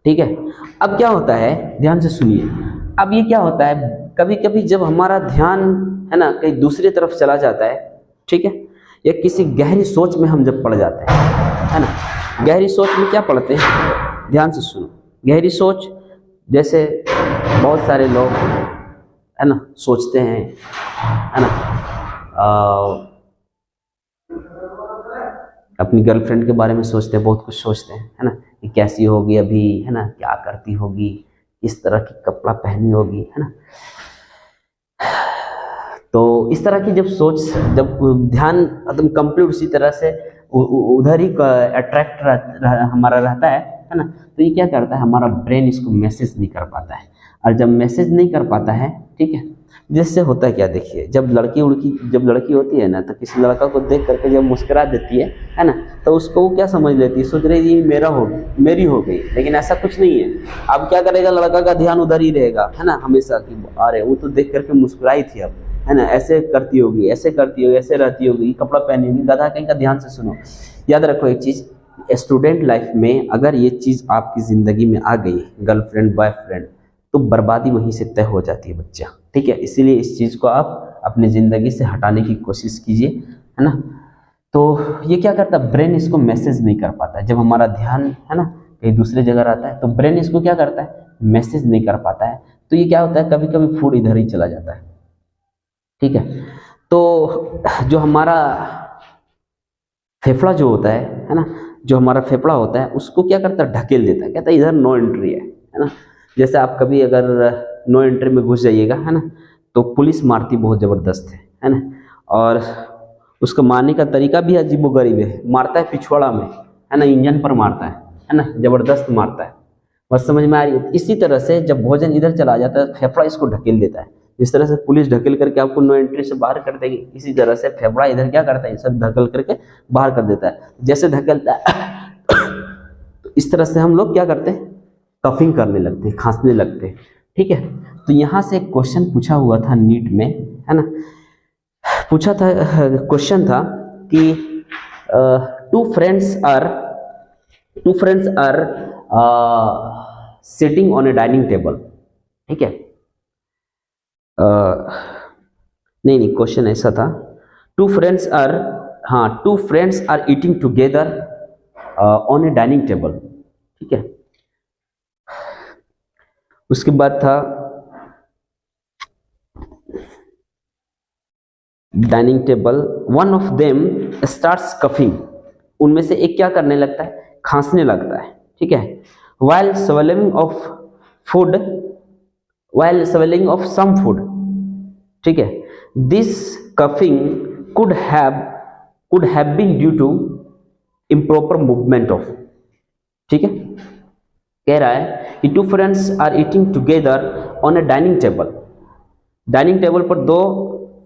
ठीक है। अब क्या होता है, ध्यान से सुनिए। अब ये क्या होता है, कभी कभी जब हमारा ध्यान, है ना, कहीं दूसरी तरफ चला जाता है, ठीक है, या किसी गहरी सोच में हम जब पड़ जाते हैं, है ना, गहरी सोच में क्या पढ़ते हैं, ध्यान से सुनो। गहरी सोच, जैसे बहुत सारे लोग, है ना, सोचते हैं, है ना, अपनी गर्लफ्रेंड के बारे में सोचते हैं, बहुत कुछ सोचते हैं, है ना, कि कैसी होगी अभी, है ना, क्या करती होगी, किस तरह की कपड़ा पहनी होगी, है ना। तो इस तरह की जब सोच, जब ध्यान एकदम कंप्लीट उसी तरह से उधर ही अट्रैक्ट हमारा रहता है ना, तो ये क्या करता है, हमारा ब्रेन इसको मैसेज नहीं कर पाता है। और जब मैसेज नहीं कर पाता है, ठीक है, जिससे होता है क्या, देखिए, जब लड़की होती है ना, तो किसी लड़का को देख करके जब मुस्कुरा देती है ना, तो उसको वो क्या समझ लेती है, सोच रही है मेरी हो गई, लेकिन ऐसा कुछ नहीं है। अब क्या करेगा, लड़का का ध्यान उधर ही रहेगा, है ना, हमेशा कि अरे वो तो देख करके मुस्कुराई थी, अब, है ना, ऐसे करती होगी, ऐसे करती होगी, ऐसे रहती होगी, कपड़ा पहनी होगी, गधा कहीं का। ध्यान से सुनो, याद रखो एक चीज, स्टूडेंट लाइफ में अगर ये चीज आपकी जिंदगी में आ गई, गर्लफ्रेंड बॉयफ्रेंड, तो बर्बादी वहीं से तय हो जाती है बच्चा, ठीक है। इसीलिए इस चीज को आप अपनी जिंदगी से हटाने की कोशिश कीजिए, है ना। तो ये क्या करता है, ब्रेन इसको मैसेज नहीं कर पाता है। जब हमारा ध्यान, है ना, कहीं दूसरी जगह रहता है, तो ब्रेन इसको क्या करता है, मैसेज नहीं कर पाता है। तो ये क्या होता है, कभी कभी फूड इधर ही चला जाता है, ठीक है। तो जो हमारा फेफड़ा जो होता है ना, जो हमारा फेफड़ा होता है, उसको क्या करता है, ढकेल देता है, कहता है इधर नो एंट्री है ना। जैसे आप कभी अगर नो एंट्री में घुस जाइएगा, है ना, तो पुलिस मारती बहुत ज़बरदस्त है ना, और उसको मारने का तरीका भी अजीबोगरीब है, मारता है पिछवाड़ा में, है ना, इंजन पर मारता है ना, ज़बरदस्त मारता है, बस समझ में आ रही है। इसी तरह से जब भोजन इधर चला जाता है, फेफड़ा इसको ढकेल देता है। जिस तरह से पुलिस ढकेल करके आपको नो एंट्री से बाहर कर देगी, इसी तरह से फेफड़ा इधर क्या करता है, इसे ढकेल करके बाहर कर देता है। जैसे ढकेलता है तो इस तरह से हम लोग क्या करते हैं, कफिंग करने लगते हैं, खांसने लगते हैं, ठीक है। तो यहाँ से एक क्वेश्चन पूछा हुआ था नीट में, है ना, पूछा था, क्वेश्चन था कि two friends are sitting on a dining table, ठीक है। नहीं, क्वेश्चन ऐसा था, two friends are eating together on a dining table, ठीक है। उसके बाद था dining table, one of them starts coughing, उनमें से एक क्या करने लगता है, खांसने लगता है, ठीक है। while swallowing of some food, ठीक है, this coughing could have been due to improper movement of, ठीक है। कह रहा है कि two friends are eating together on a dining table पर दो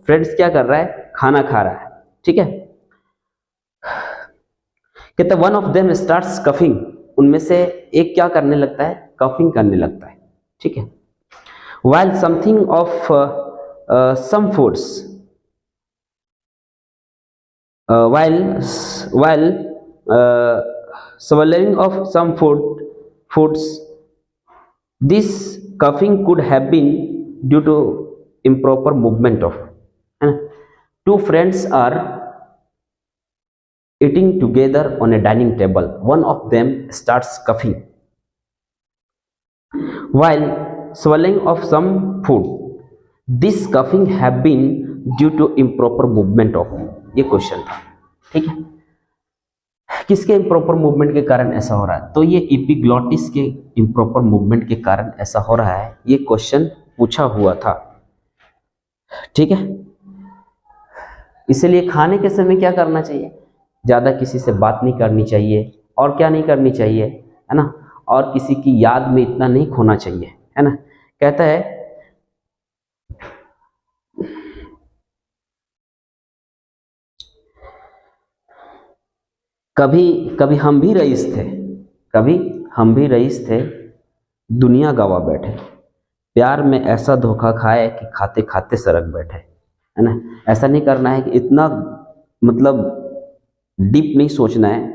फ्रेंड्स क्या कर रहा है, खाना खा रहा है, ठीक है। कहते one of them starts coughing, उनमें से एक क्या करने लगता है, कफिंग करने लगता है, ठीक है। while something of some foods while swallowing of some foods, this coughing could have been due to improper movement of, two friends are eating together on a dining table, one of them starts coughing while swallowing of some food, this coughing have been due to improper movement of, ये question था, ठीक है। किसके improper movement के कारण ऐसा हो रहा है, तो ये एपिग्लॉटिस के इम्प्रॉपर मूवमेंट के कारण ऐसा हो रहा है, ये क्वेश्चन पूछा हुआ था, ठीक है। इसलिए खाने के समय क्या करना चाहिए, ज़्यादा किसी से बात नहीं करनी चाहिए, और क्या नहीं करनी चाहिए, है ना, और किसी की याद में इतना नहीं खोना चाहिए, है ना। कहता है कभी कभी हम भी रईस थे, कभी हम भी रईस थे, दुनिया गवा बैठे, प्यार में ऐसा धोखा खाए कि खाते खाते सड़क बैठे, है ना। ऐसा नहीं करना है कि इतना मतलब डीप नहीं सोचना है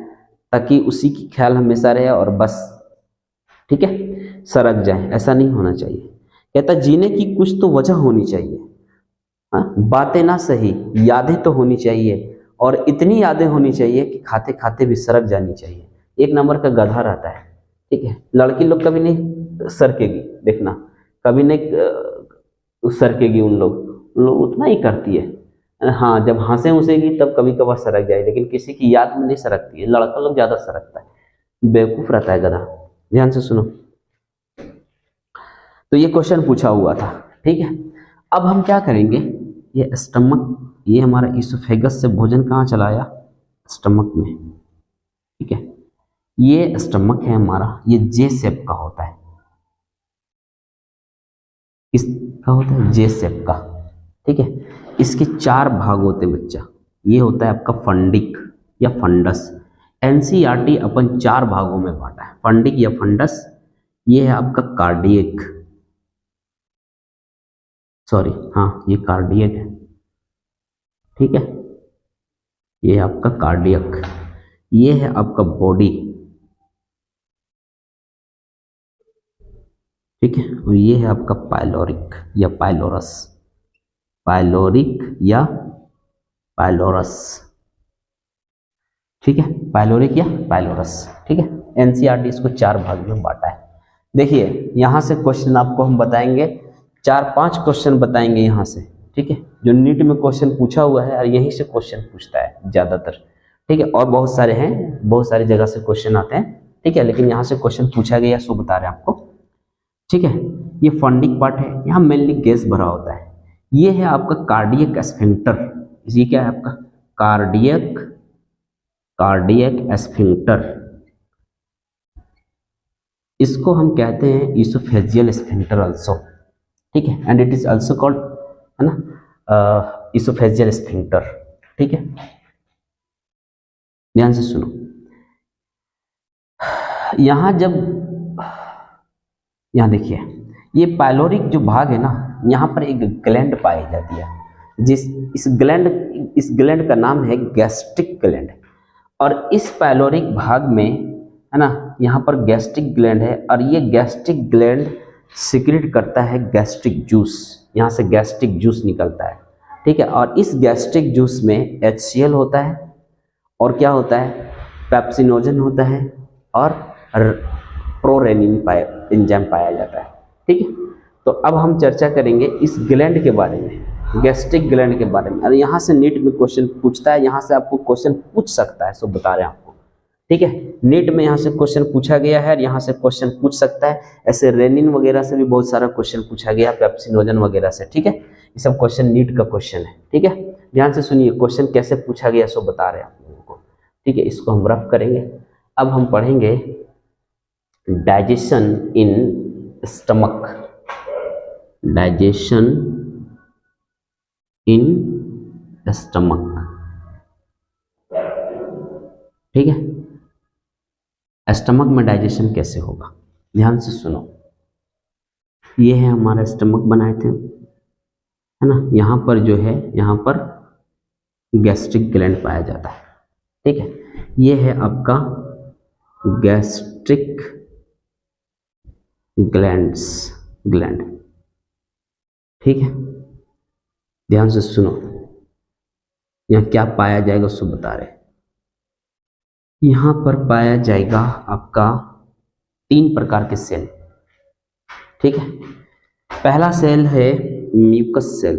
ताकि उसी की ख्याल हमेशा रहे और बस, ठीक है, सड़क जाए, ऐसा नहीं होना चाहिए। कहता जीने की कुछ तो वजह होनी चाहिए, हाँ, बातें ना सही यादें तो होनी चाहिए, और इतनी यादें होनी चाहिए कि खाते खाते भी सरक जानी चाहिए। एक नंबर का गधा रहता है, ठीक है। लड़की लोग कभी नहीं सरकेगी, देखना, कभी नहीं सरकेगी, उन लोग उतना ही करती है। हाँ, जब हंसे उसेगी तब कभी कभार सरक जाए, लेकिन किसी की याद में नहीं सरकती है। लड़का लोग ज्यादा सरकता है, बेवकूफ रहता है गधा। ध्यान से सुनो, तो ये क्वेश्चन पूछा हुआ था, ठीक है। अब हम क्या करेंगे, ये स्टमक, ये हमारा इसोफेगस से भोजन कहाँ चलाया, स्टमक में, ठीक है। ये स्टमक है हमारा, ये जे शेप का होता है, इसका होता है जे शेप का, ठीक है। इसके 4 भाग होते हैं बच्चा, ये होता है आपका फंडिक या फंडस। एनसीईआरटी अपन 4 भागों में बांटा है, फंडिक या फंडस। ये है आपका कार्डियक, सॉरी, हाँ ये कार्डियक है, ठीक है। ये है आपका कार्डियक, ये है आपका बॉडी, ठीक है, और ये है आपका पाइलोरिक या पाइलोरस, पाइलोरिक या पाइलोरस, ठीक है, पाइलोरिक या पाइलोरस, ठीक है। एनसीईआरटी इसको 4 भाग में बांटा है। देखिए यहां से क्वेश्चन आपको हम बताएंगे, 4-5 क्वेश्चन बताएंगे यहां से, ठीक है, जो नीट में क्वेश्चन पूछा हुआ है और यहीं से क्वेश्चन पूछता है ज्यादातर, ठीक है। और बहुत सारे हैं, बहुत सारी जगह से क्वेश्चन आते हैं, ठीक है, लेकिन यहाँ से क्वेश्चन पूछा गया सो बता रहे हैं आपको, ठीक है। ये फंडिक पार्ट है, यहाँ मेनली गैस भरा होता है। ये है आपका कार्डियक स्फिंक्टर, ये क्या है आपका कार्डियक, कार्डियक स्फिंक्टर, इसको हम कहते हैं इसोफेजियल स्फिंक्टर आल्सो, ठीक है, and it is also called, है ना, इसोफेजियल स्फिंक्टर, ठीक है। ध्यान से सुनो, यहां जब, यहां देखिए, ये पाइलोरिक जो भाग है ना, यहाँ पर एक ग्लैंड पाई जाती है, इस ग्लैंड का नाम है गैस्ट्रिक ग्लैंड, और इस पाइलोरिक भाग में, है ना, यहाँ पर गैस्ट्रिक ग्लैंड है, और ये गैस्ट्रिक ग्लैंड सिक्रेट करता है गैस्ट्रिक जूस, यहाँ से गैस्ट्रिक जूस निकलता है, ठीक है। और इस गैस्ट्रिक जूस में HCl होता है, और क्या होता है, पेप्सिनोजन होता है, और प्रोरेनिन एंजाइम पाया जाता है, ठीक है। तो अब हम चर्चा करेंगे इस ग्लैंड के बारे में, गैस्ट्रिक ग्लैंड के बारे में, और यहाँ से नीट में क्वेश्चन पूछता है, यहाँ से आपको क्वेश्चन पूछ सकता है, सो बता रहे हैं आपको, ठीक है। नीट में यहाँ से क्वेश्चन पूछा गया है, यहाँ से क्वेश्चन पूछ सकता है, ऐसे रेनिन वगैरह से भी बहुत सारा क्वेश्चन पूछा गया, पेप्सिनोजन वगैरह से, ठीक है। ये सब क्वेश्चन नीट का क्वेश्चन है, ठीक है। ध्यान से सुनिए, क्वेश्चन कैसे पूछा गया सो बता रहे हैं आप लोगों को, ठीक है। इसको हम रफ करेंगे। अब हम पढ़ेंगे digestion in stomach, digestion in stomach, ठीक है। स्टमक में डाइजेशन कैसे होगा, ध्यान से सुनो, ये है हमारा स्टमक बनाए थे, है ना। यहाँ पर जो है, यहाँ पर गैस्ट्रिक ग्लैंड पाया जाता है, ठीक है। ये है आपका गैस्ट्रिक ग्लैंड, ठीक है। ध्यान से सुनो, यहाँ क्या पाया जाएगा उसको बता रहे। यहाँ पर पाया जाएगा आपका 3 प्रकार के सेल, ठीक है। पहला सेल है म्यूकस सेल,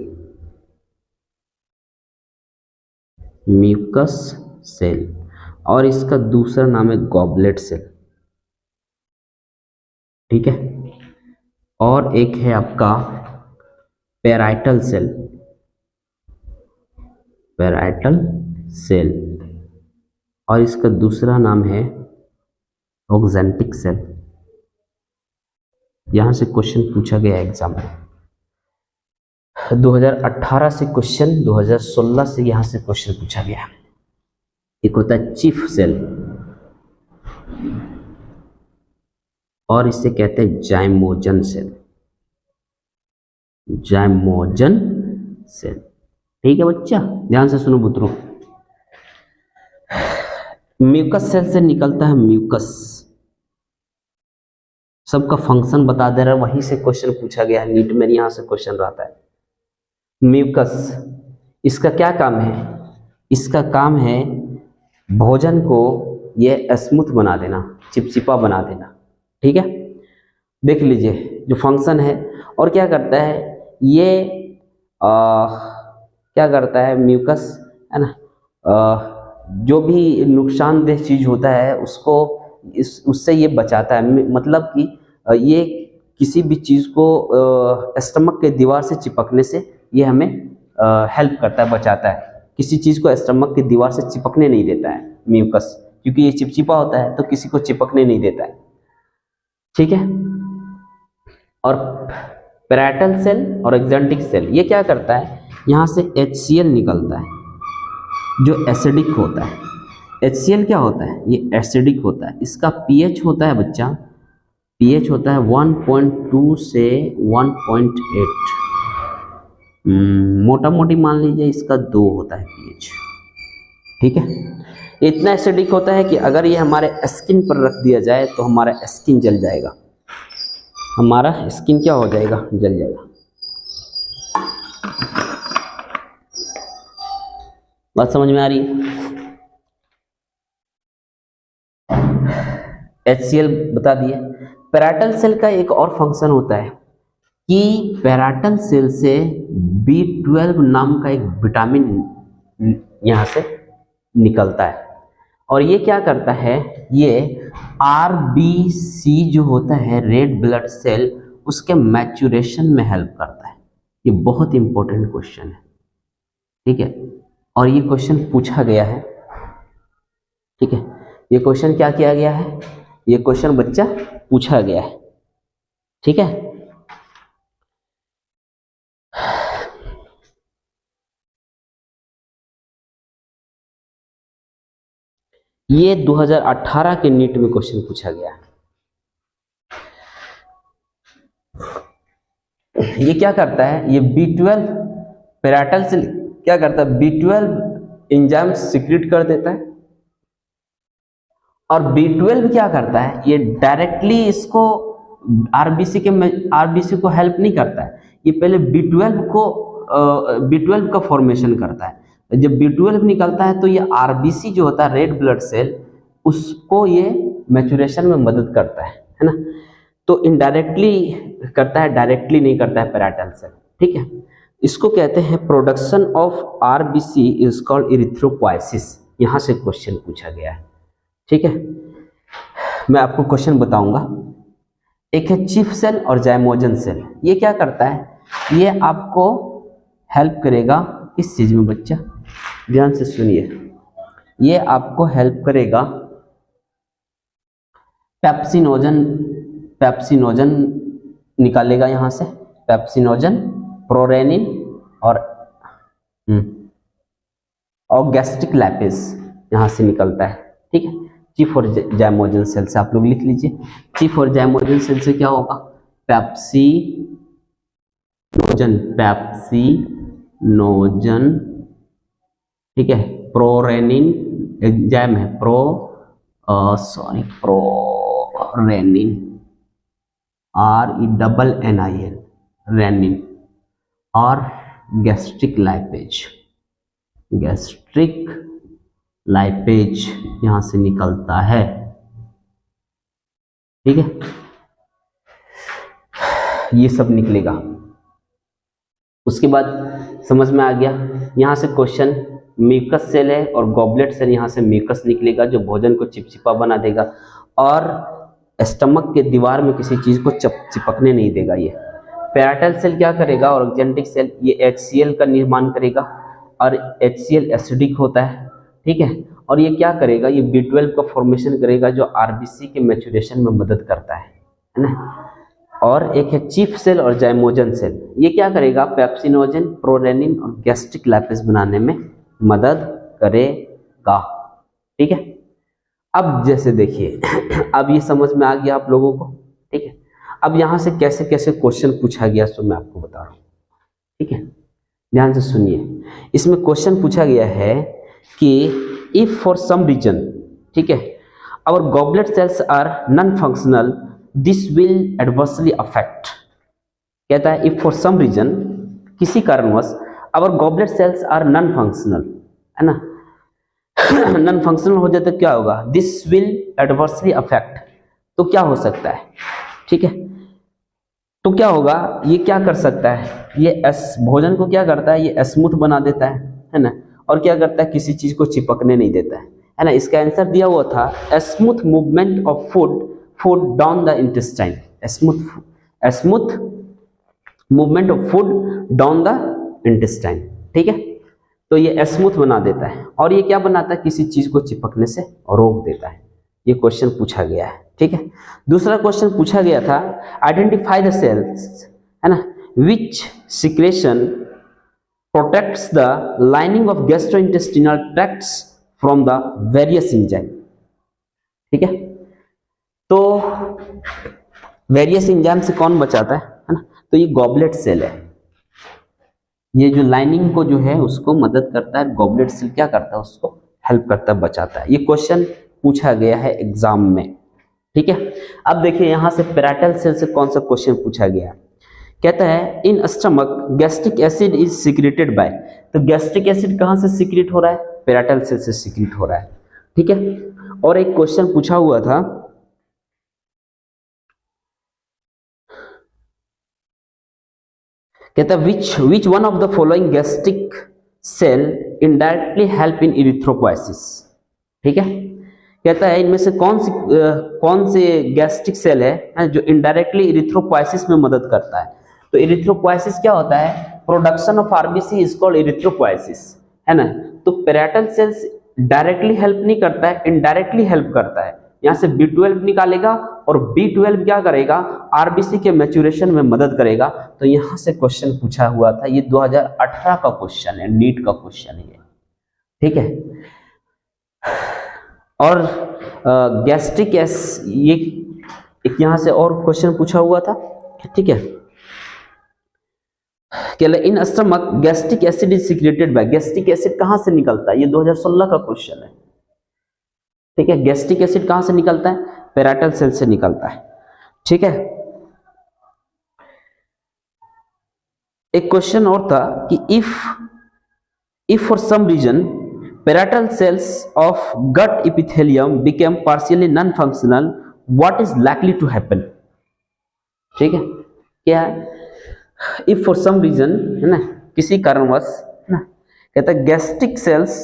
म्यूकस सेल, और इसका दूसरा नाम है गॉबलेट सेल, ठीक है। और एक है आपका पैराइटल सेल, पैराइटल सेल, और इसका दूसरा नाम है ऑक्जेंटिक सेल। यहां से क्वेश्चन पूछा गया एग्जाम में 2018 से क्वेश्चन, 2016 से यहां से क्वेश्चन पूछा गया। एक होता है चीफ सेल और इसे कहते हैं जाइमोजन सेल, जाइमोजन सेल। ठीक है बच्चा, ध्यान से सुनो पुत्रों। म्यूकस सेल से निकलता है म्यूकस, सबका फंक्शन बता दे रहा है, वहीं से क्वेश्चन पूछा गया है नीट में, यहां से क्वेश्चन रहता है। म्यूकस, इसका क्या काम है? इसका काम है भोजन को ये स्मूथ बना देना, चिपचिपा बना देना। ठीक है, देख लीजिए जो फंक्शन है। और क्या करता है ये, क्या करता है म्यूकस, है ना, जो भी नुकसानदेह चीज होता है उसको उससे ये बचाता है। मतलब कि ये किसी भी चीज को स्टमक के दीवार से चिपकने से ये हमें हेल्प करता है, बचाता है। किसी चीज को स्टमक की दीवार से चिपकने नहीं देता है म्यूकस, क्योंकि ये चिपचिपा होता है तो किसी को चिपकने नहीं देता है। ठीक है, और पैराइटल सेल और एक्जेंटिक सेल ये क्या करता है, यहाँ से HCl निकलता है जो एसिडिक होता है। HCl क्या होता है? ये एसिडिक होता है। इसका pH होता है बच्चा, pH होता है 1.2 से 1.8, मोटा मोटी मान लीजिए इसका 2 होता है pH। ठीक है, इतना एसिडिक होता है कि अगर ये हमारे स्किन पर रख दिया जाए तो हमारा स्किन जल जाएगा, हमारा स्किन क्या हो जाएगा, जल जाएगा। बात समझ में आ रही है? HCl बता दिए। पैराइटल सेल का एक और फंक्शन होता है कि पैराइटल सेल से B12 नाम का एक विटामिन यहाँ से निकलता है, और ये क्या करता है, ये RBC जो होता है रेड ब्लड सेल, उसके मैच्यूरेशन में हेल्प करता है। ये बहुत इंपॉर्टेंट क्वेश्चन है। ठीक है, और ये क्वेश्चन पूछा गया है। ठीक है, ये क्वेश्चन क्या किया गया है, ये क्वेश्चन बच्चा पूछा गया है। ठीक है, ये 2018 के नीट में क्वेश्चन पूछा गया है। ये क्या करता है, ये B12 पैराइटल सेल क्या करता है, B12 एंजाइम सीक्रेट कर देता है, और B12 क्या करता है, ये डायरेक्टली इसको आरबीसी को हेल्प नहीं करता है। ये पहले B12 का फॉर्मेशन करता है। जब B12 निकलता है तो ये आरबीसी जो होता है रेड ब्लड सेल, उसको ये मैच्यूरेशन में मदद करता है ना। तो इनडायरेक्टली करता है, डायरेक्टली नहीं करता है पैराइटल सेल। ठीक है, इसको कहते हैं production of RBC is called erythropoiesis. यहाँ से क्वेश्चन पूछा गया है। ठीक है, मैं आपको क्वेश्चन बताऊंगा। एक है चीफ सेल और जाइमोजन सेल। ये क्या करता है, ये आपको हेल्प करेगा इस चीज में बच्चा, ध्यान से सुनिए। ये आपको हेल्प करेगा पेप्सिनोजन निकालेगा यहाँ से, पेप्सिनोजन, प्रोरेनिन और गैस्ट्रिक लैपेज यहाँ से निकलता है। ठीक है, चीफ और जाइमोजन सेल से आप लोग लिख लीजिए। चीफ और जाइमोजन सेल से क्या होगा, पेप्सिनोजन, ठीक है, प्रोरेनिन एंजाइम है, प्रोरेनिन, RENIN, रेनिन, और गैस्ट्रिक लाइपेज यहां से निकलता है। ठीक है, ये सब निकलेगा। उसके बाद समझ में आ गया, यहां से क्वेश्चन म्यूकस सेल है और गॉबलेट सेल, यहां से म्यूकस निकलेगा जो भोजन को चिपचिपा बना देगा और स्टमक के दीवार में किसी चीज को चिपकने नहीं देगा। ये पैराइटल सेल क्या करेगा, और ऑक्जेंटिक सेल ये HCl का निर्माण करेगा और HCl एसिडिक होता है, ठीक है। और ये क्या करेगा, ये B12 का फॉर्मेशन करेगा जो RBC के मैच्योरेशन में मदद करता है ना। और एक है चीफ सेल और जाइमोजन सेल, ये क्या करेगा, पेप्सिनोजन, प्रोरेनिन और गैस्ट्रिक लैपेज बनाने में मदद करेगा, ठीक है। अब जैसे देखिए अब ये समझ में आ गया आप लोगों को, ठीक है। अब यहाँ से कैसे कैसे क्वेश्चन पूछा गया सो मैं आपको बता रहा हूँ, ठीक है। ध्यान से सुनिए, इसमें क्वेश्चन पूछा गया है कि इफ फॉर सम रीजन, ठीक है, our goblet cells are non functional this will adversely affect. कहता है इफ फॉर सम रीजन, किसी कारणवश our goblet cells are non functional, है ना, नॉन फंक्शनल हो जाए तो क्या होगा, दिस विल एडवर्सली अफेक्ट। तो क्या हो सकता है, ठीक है, तो क्या होगा, ये क्या कर सकता है, ये भोजन को क्या करता है, ये स्मूथ बना देता है ना, और क्या करता है, किसी चीज को चिपकने नहीं देता है ना। इसका आंसर दिया हुआ था smooth movement of food down the intestine, smooth movement of food down the intestine, ठीक है। तो ये स्मूथ बना देता है, और ये क्या बनाता है, किसी चीज को चिपकने से रोक देता है। ये क्वेश्चन पूछा गया है, ठीक है। दूसरा क्वेश्चन पूछा गया था आइडेंटिफाई द सेल्स, है ना, which secretion protects the lining of gastrointestinal tracts from the various enzyme, ठीक है। तो वेरियस एंजाइम से कौन बचाता है ना, तो ये गॉबलेट सेल है, ये जो लाइनिंग को जो है उसको मदद करता है, गॉबलेट सेल क्या करता है, उसको हेल्प करता है, बचाता है। ये क्वेश्चन पूछा गया है एग्जाम में, ठीक है। अब देखिए यहाँ से पैराइटल सेल से कौन सा क्वेश्चन पूछा गया है, कहता है in stomach gastric acid is secreted by, तो गैस्ट्रिक एसिड कहाँ से सीक्रेट हो रहा है, पैराइटल सेल से सीक्रेट हो रहा है, ठीक है। और एक क्वेश्चन पूछा हुआ था, कहता है which one of the following gastric cell indirectly help in erythropoiesis, ठीक है। कहता है इनमें से कौन से गैस्ट्रिक सेल है जो इनडायरेक्टली इरिथ्रोपोइसिस में मदद करता है। तो इरिथ्रोपोइसिस क्या होता है, production of RBC is called erythropoiesis, है ना। तो पैराइटल सेल्स डायरेक्टली हेल्प नहीं करता है, इनडायरेक्टली हेल्प करता है। यहाँ से B12 निकालेगा और B12 क्या करेगा, आरबीसी के मैच्योरेशन में मदद करेगा। तो यहाँ से क्वेश्चन पूछा हुआ था, ये 2018 का क्वेश्चन है, नीट का क्वेश्चन है, ठीक है। और गैस्ट्रिक ये एक यहाँ से और क्वेश्चन पूछा हुआ था, ठीक है। In stomach gastric acid is secreted by, gastric acid कहां से निकलता है, ये 2016 का क्वेश्चन है, ठीक है। गैस्ट्रिक एसिड कहां से निकलता है, पैराइटल सेल से निकलता है, ठीक है। एक क्वेश्चन और था कि if for some reason parietal cells of gut epithelium became partially non functional what is likely to happen, ठीक है। क्या है, इफ फॉर सम रीजन, है ना, किसी कारणवश, है ना, कहता है gastric cells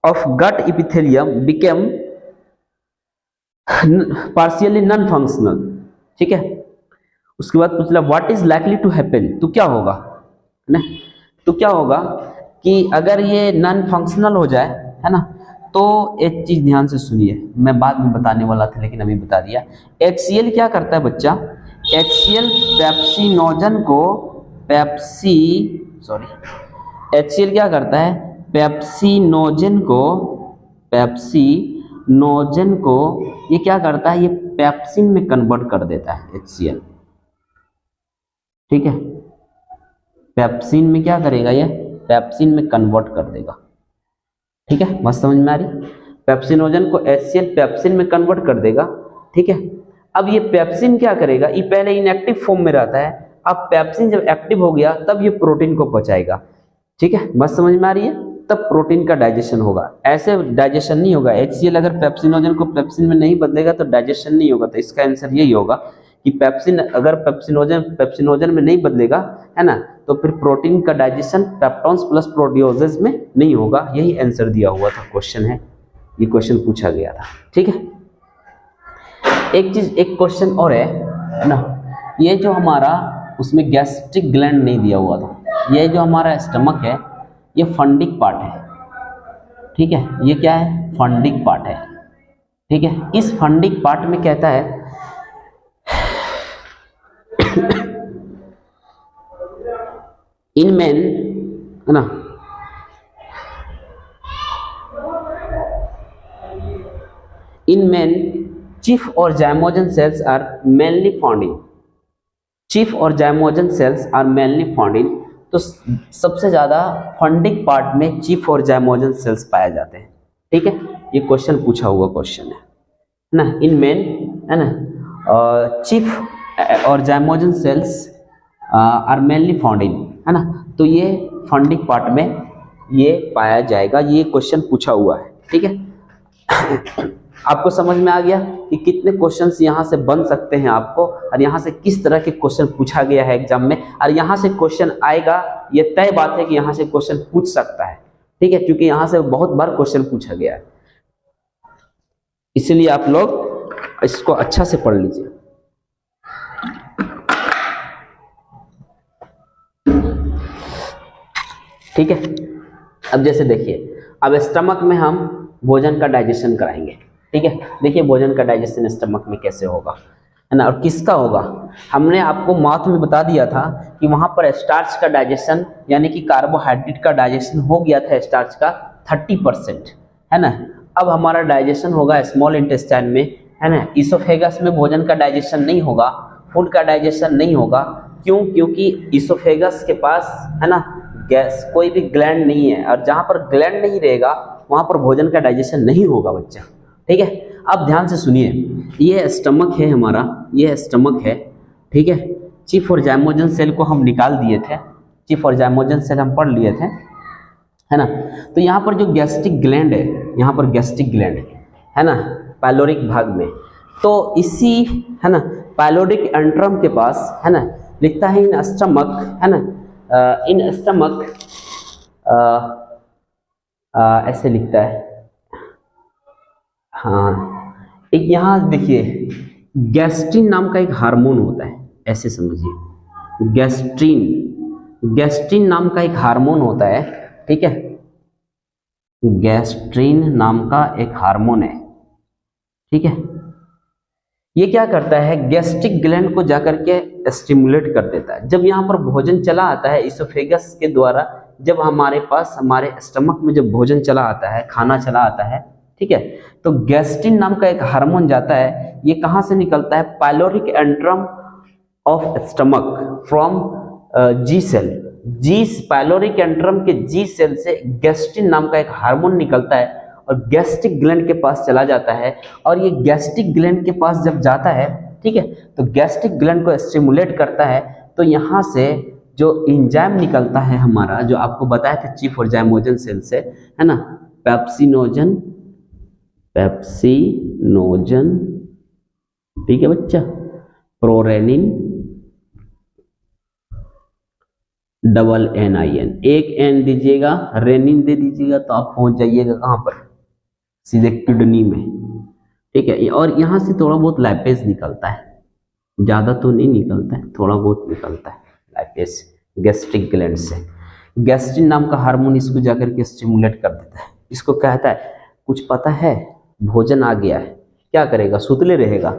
of gut epithelium became partially non functional, ठीक है। उसके बाद पूछ लिया what is likely to happen, तो क्या होगा ना, तो क्या होगा कि अगर ये नॉन फंक्शनल हो जाए, है ना, तो एक चीज ध्यान से सुनिए, मैं बाद में बताने वाला था लेकिन अभी बता दिया। HCl क्या करता है बच्चा, HCl पेप्सिनोजन को HCl क्या करता है, पेप्सिनोजन को ये क्या करता है, ये पेप्सिन में कन्वर्ट कर देता है HCl, ठीक है। पेप्सिन में क्या करेगा, ये पेप्सिन में कन्वर्ट कर देगा, ठीक है। बात समझ में आ रही, पेप्सिनोजन को HCl पेप्सिन में कन्वर्ट कर देगा, ठीक है। अब ये पेप्सिन क्या करेगा, ये पहले इनएक्टिव फॉर्म में रहता है, अब पेप्सिन जब एक्टिव हो गया तब ये प्रोटीन को पचाएगा, ठीक है। बात समझ में आ रही है, तब प्रोटीन का डाइजेशन होगा, ऐसे डाइजेशन नहीं होगा। HCl अगर पेप्सिनोजन को पेप्सिन में नहीं बदलेगा तो डाइजेशन नहीं होगा। तो इसका आंसर यही होगा कि पेप्सिन अगर पेप्सिनोजन में नहीं बदलेगा, है ना, तो फिर प्रोटीन का डाइजेशन पेप्टोन्स प्लस प्रोटियोजेज में नहीं होगा। यही आंसर दिया हुआ था, क्वेश्चन है, ये क्वेश्चन पूछा गया था, ठीक है। एक क्वेश्चन और है ना, ये जो हमारा उसमें गैस्ट्रिक ग्लैंड नहीं दिया हुआ था, ये जो हमारा स्टमक है, ये फंडिक पार्ट है, ठीक है, ये क्या है, फंडिक पार्ट है, ठीक है। इस फंडिक पार्ट में कहता है इन मेन, है ना, इन मेन चीफ और zymogen cells are mainly found in, chief और zymogen cells are mainly found in, तो सबसे ज्यादा फंडिक पार्ट में चीफ और जाइमोजन सेल्स पाए जाते हैं, ठीक है। ये क्वेश्चन पूछा हुआ क्वेश्चन है ना, इन मेन, है ना, चीफ और zymogen cells are mainly found in, है ना, तो ये फंडिक पार्ट में ये पाया जाएगा, ये क्वेश्चन पूछा हुआ है, ठीक है। आपको समझ में आ गया कि कितने क्वेश्चंस यहाँ से बन सकते हैं आपको, और यहाँ से किस तरह के क्वेश्चन पूछा गया है एग्जाम में, और यहाँ से क्वेश्चन आएगा, ये तय बात है कि यहाँ से क्वेश्चन पूछ सकता है, ठीक है, क्योंकि यहाँ से बहुत बार क्वेश्चन पूछा गया है, इसलिए आप लोग इसको अच्छा से पढ़ लीजिए। ठीक है, अब जैसे देखिए, अब स्टमक में हम भोजन का डाइजेशन कराएंगे, ठीक है। देखिए भोजन का डाइजेशन स्टमक में कैसे होगा, है ना, और किसका होगा। हमने आपको माथ में बता दिया था कि वहां पर स्टार्च का डाइजेशन, यानी कि कार्बोहाइड्रेट का डाइजेशन हो गया था स्टार्च का 30%, है ना। अब हमारा डाइजेशन होगा स्मॉल इंटेस्टाइन में, है ना। इसोफेगस में भोजन का डाइजेशन नहीं होगा, फूड का डाइजेशन नहीं होगा, क्यों, क्योंकि इसोफेगस के पास, है ना, गैस कोई भी ग्लैंड नहीं है, और जहां पर ग्लैंड नहीं रहेगा वहां पर भोजन का डाइजेशन नहीं होगा बच्चा, ठीक है। अब ध्यान से सुनिए, ये स्टमक है हमारा, ये स्टमक है, ठीक है। चीफ और जाइमोजन सेल को हम निकाल दिए थे, चीफ और जाइमोजन सेल हम पढ़ लिए थे, है ना। तो यहाँ पर जो गैस्ट्रिक ग्लैंड है, यहाँ पर गैस्ट्रिक ग्लैंड है ना, पाइलोरिक भाग में, तो इसी, है ना, पाइलोरिक एंट्रम के पास, है ना, लिखता है इन स्टमक, है ना, इन स्टमक, ऐसे लिखता है, हाँ, एक यहाँ देखिए गैस्ट्रिन नाम का एक हार्मोन होता है, ऐसे समझिए, गैस्ट्रिन नाम का एक हार्मोन होता है, ठीक है, गैस्ट्रिन नाम का एक हार्मोन है, ठीक है। ये क्या करता है, गैस्ट्रिक ग्लैंड को जाकर के स्टिमुलेट कर देता है। जब यहाँ पर भोजन चला आता है इसोफेगस के द्वारा, जब हमारे पास, हमारे स्टमक में जब भोजन चला आता है, खाना चला आता है, ठीक है, तो गैस्ट्रिन नाम का एक हार्मोन जाता है, ये कहाँ से निकलता है, pyloric antrum of stomach from G cell, G pyloric antrum के जी सेल से गैस्ट्रिन नाम का एक हार्मोन निकलता है और गैस्ट्रिक ग्लैंड के पास चला जाता है, और ये गैस्ट्रिक ग्लैंड के पास जब जाता है, ठीक है, तो गैस्ट्रिक ग्लैंड को स्टिमुलेट करता है, तो यहाँ से जो एंजाइम निकलता है हमारा, जो आपको बताया था चीफ और जाइमोजन सेल से, है ना, पेप्सिनोजन, ठीक है बच्चा, प्रोरेनिन, डबल NIN, एक N दीजिएगा, रेनिन दे दीजिएगा, तो आप पहुंच जाइएगा कहाँ पर, सीधे किडनी में, ठीक है। और यहाँ से थोड़ा बहुत लैपेज निकलता है, ज़्यादा तो नहीं निकलता है, थोड़ा बहुत निकलता है लैपेज गैस्ट्रिक ग्लैंड से। गैस्ट्रिन नाम का हार्मोन इसको जाकर के स्टिमुलेट कर देता है, इसको कहता है कुछ पता है, भोजन आ गया है, क्या करेगा, सुतले रहेगा,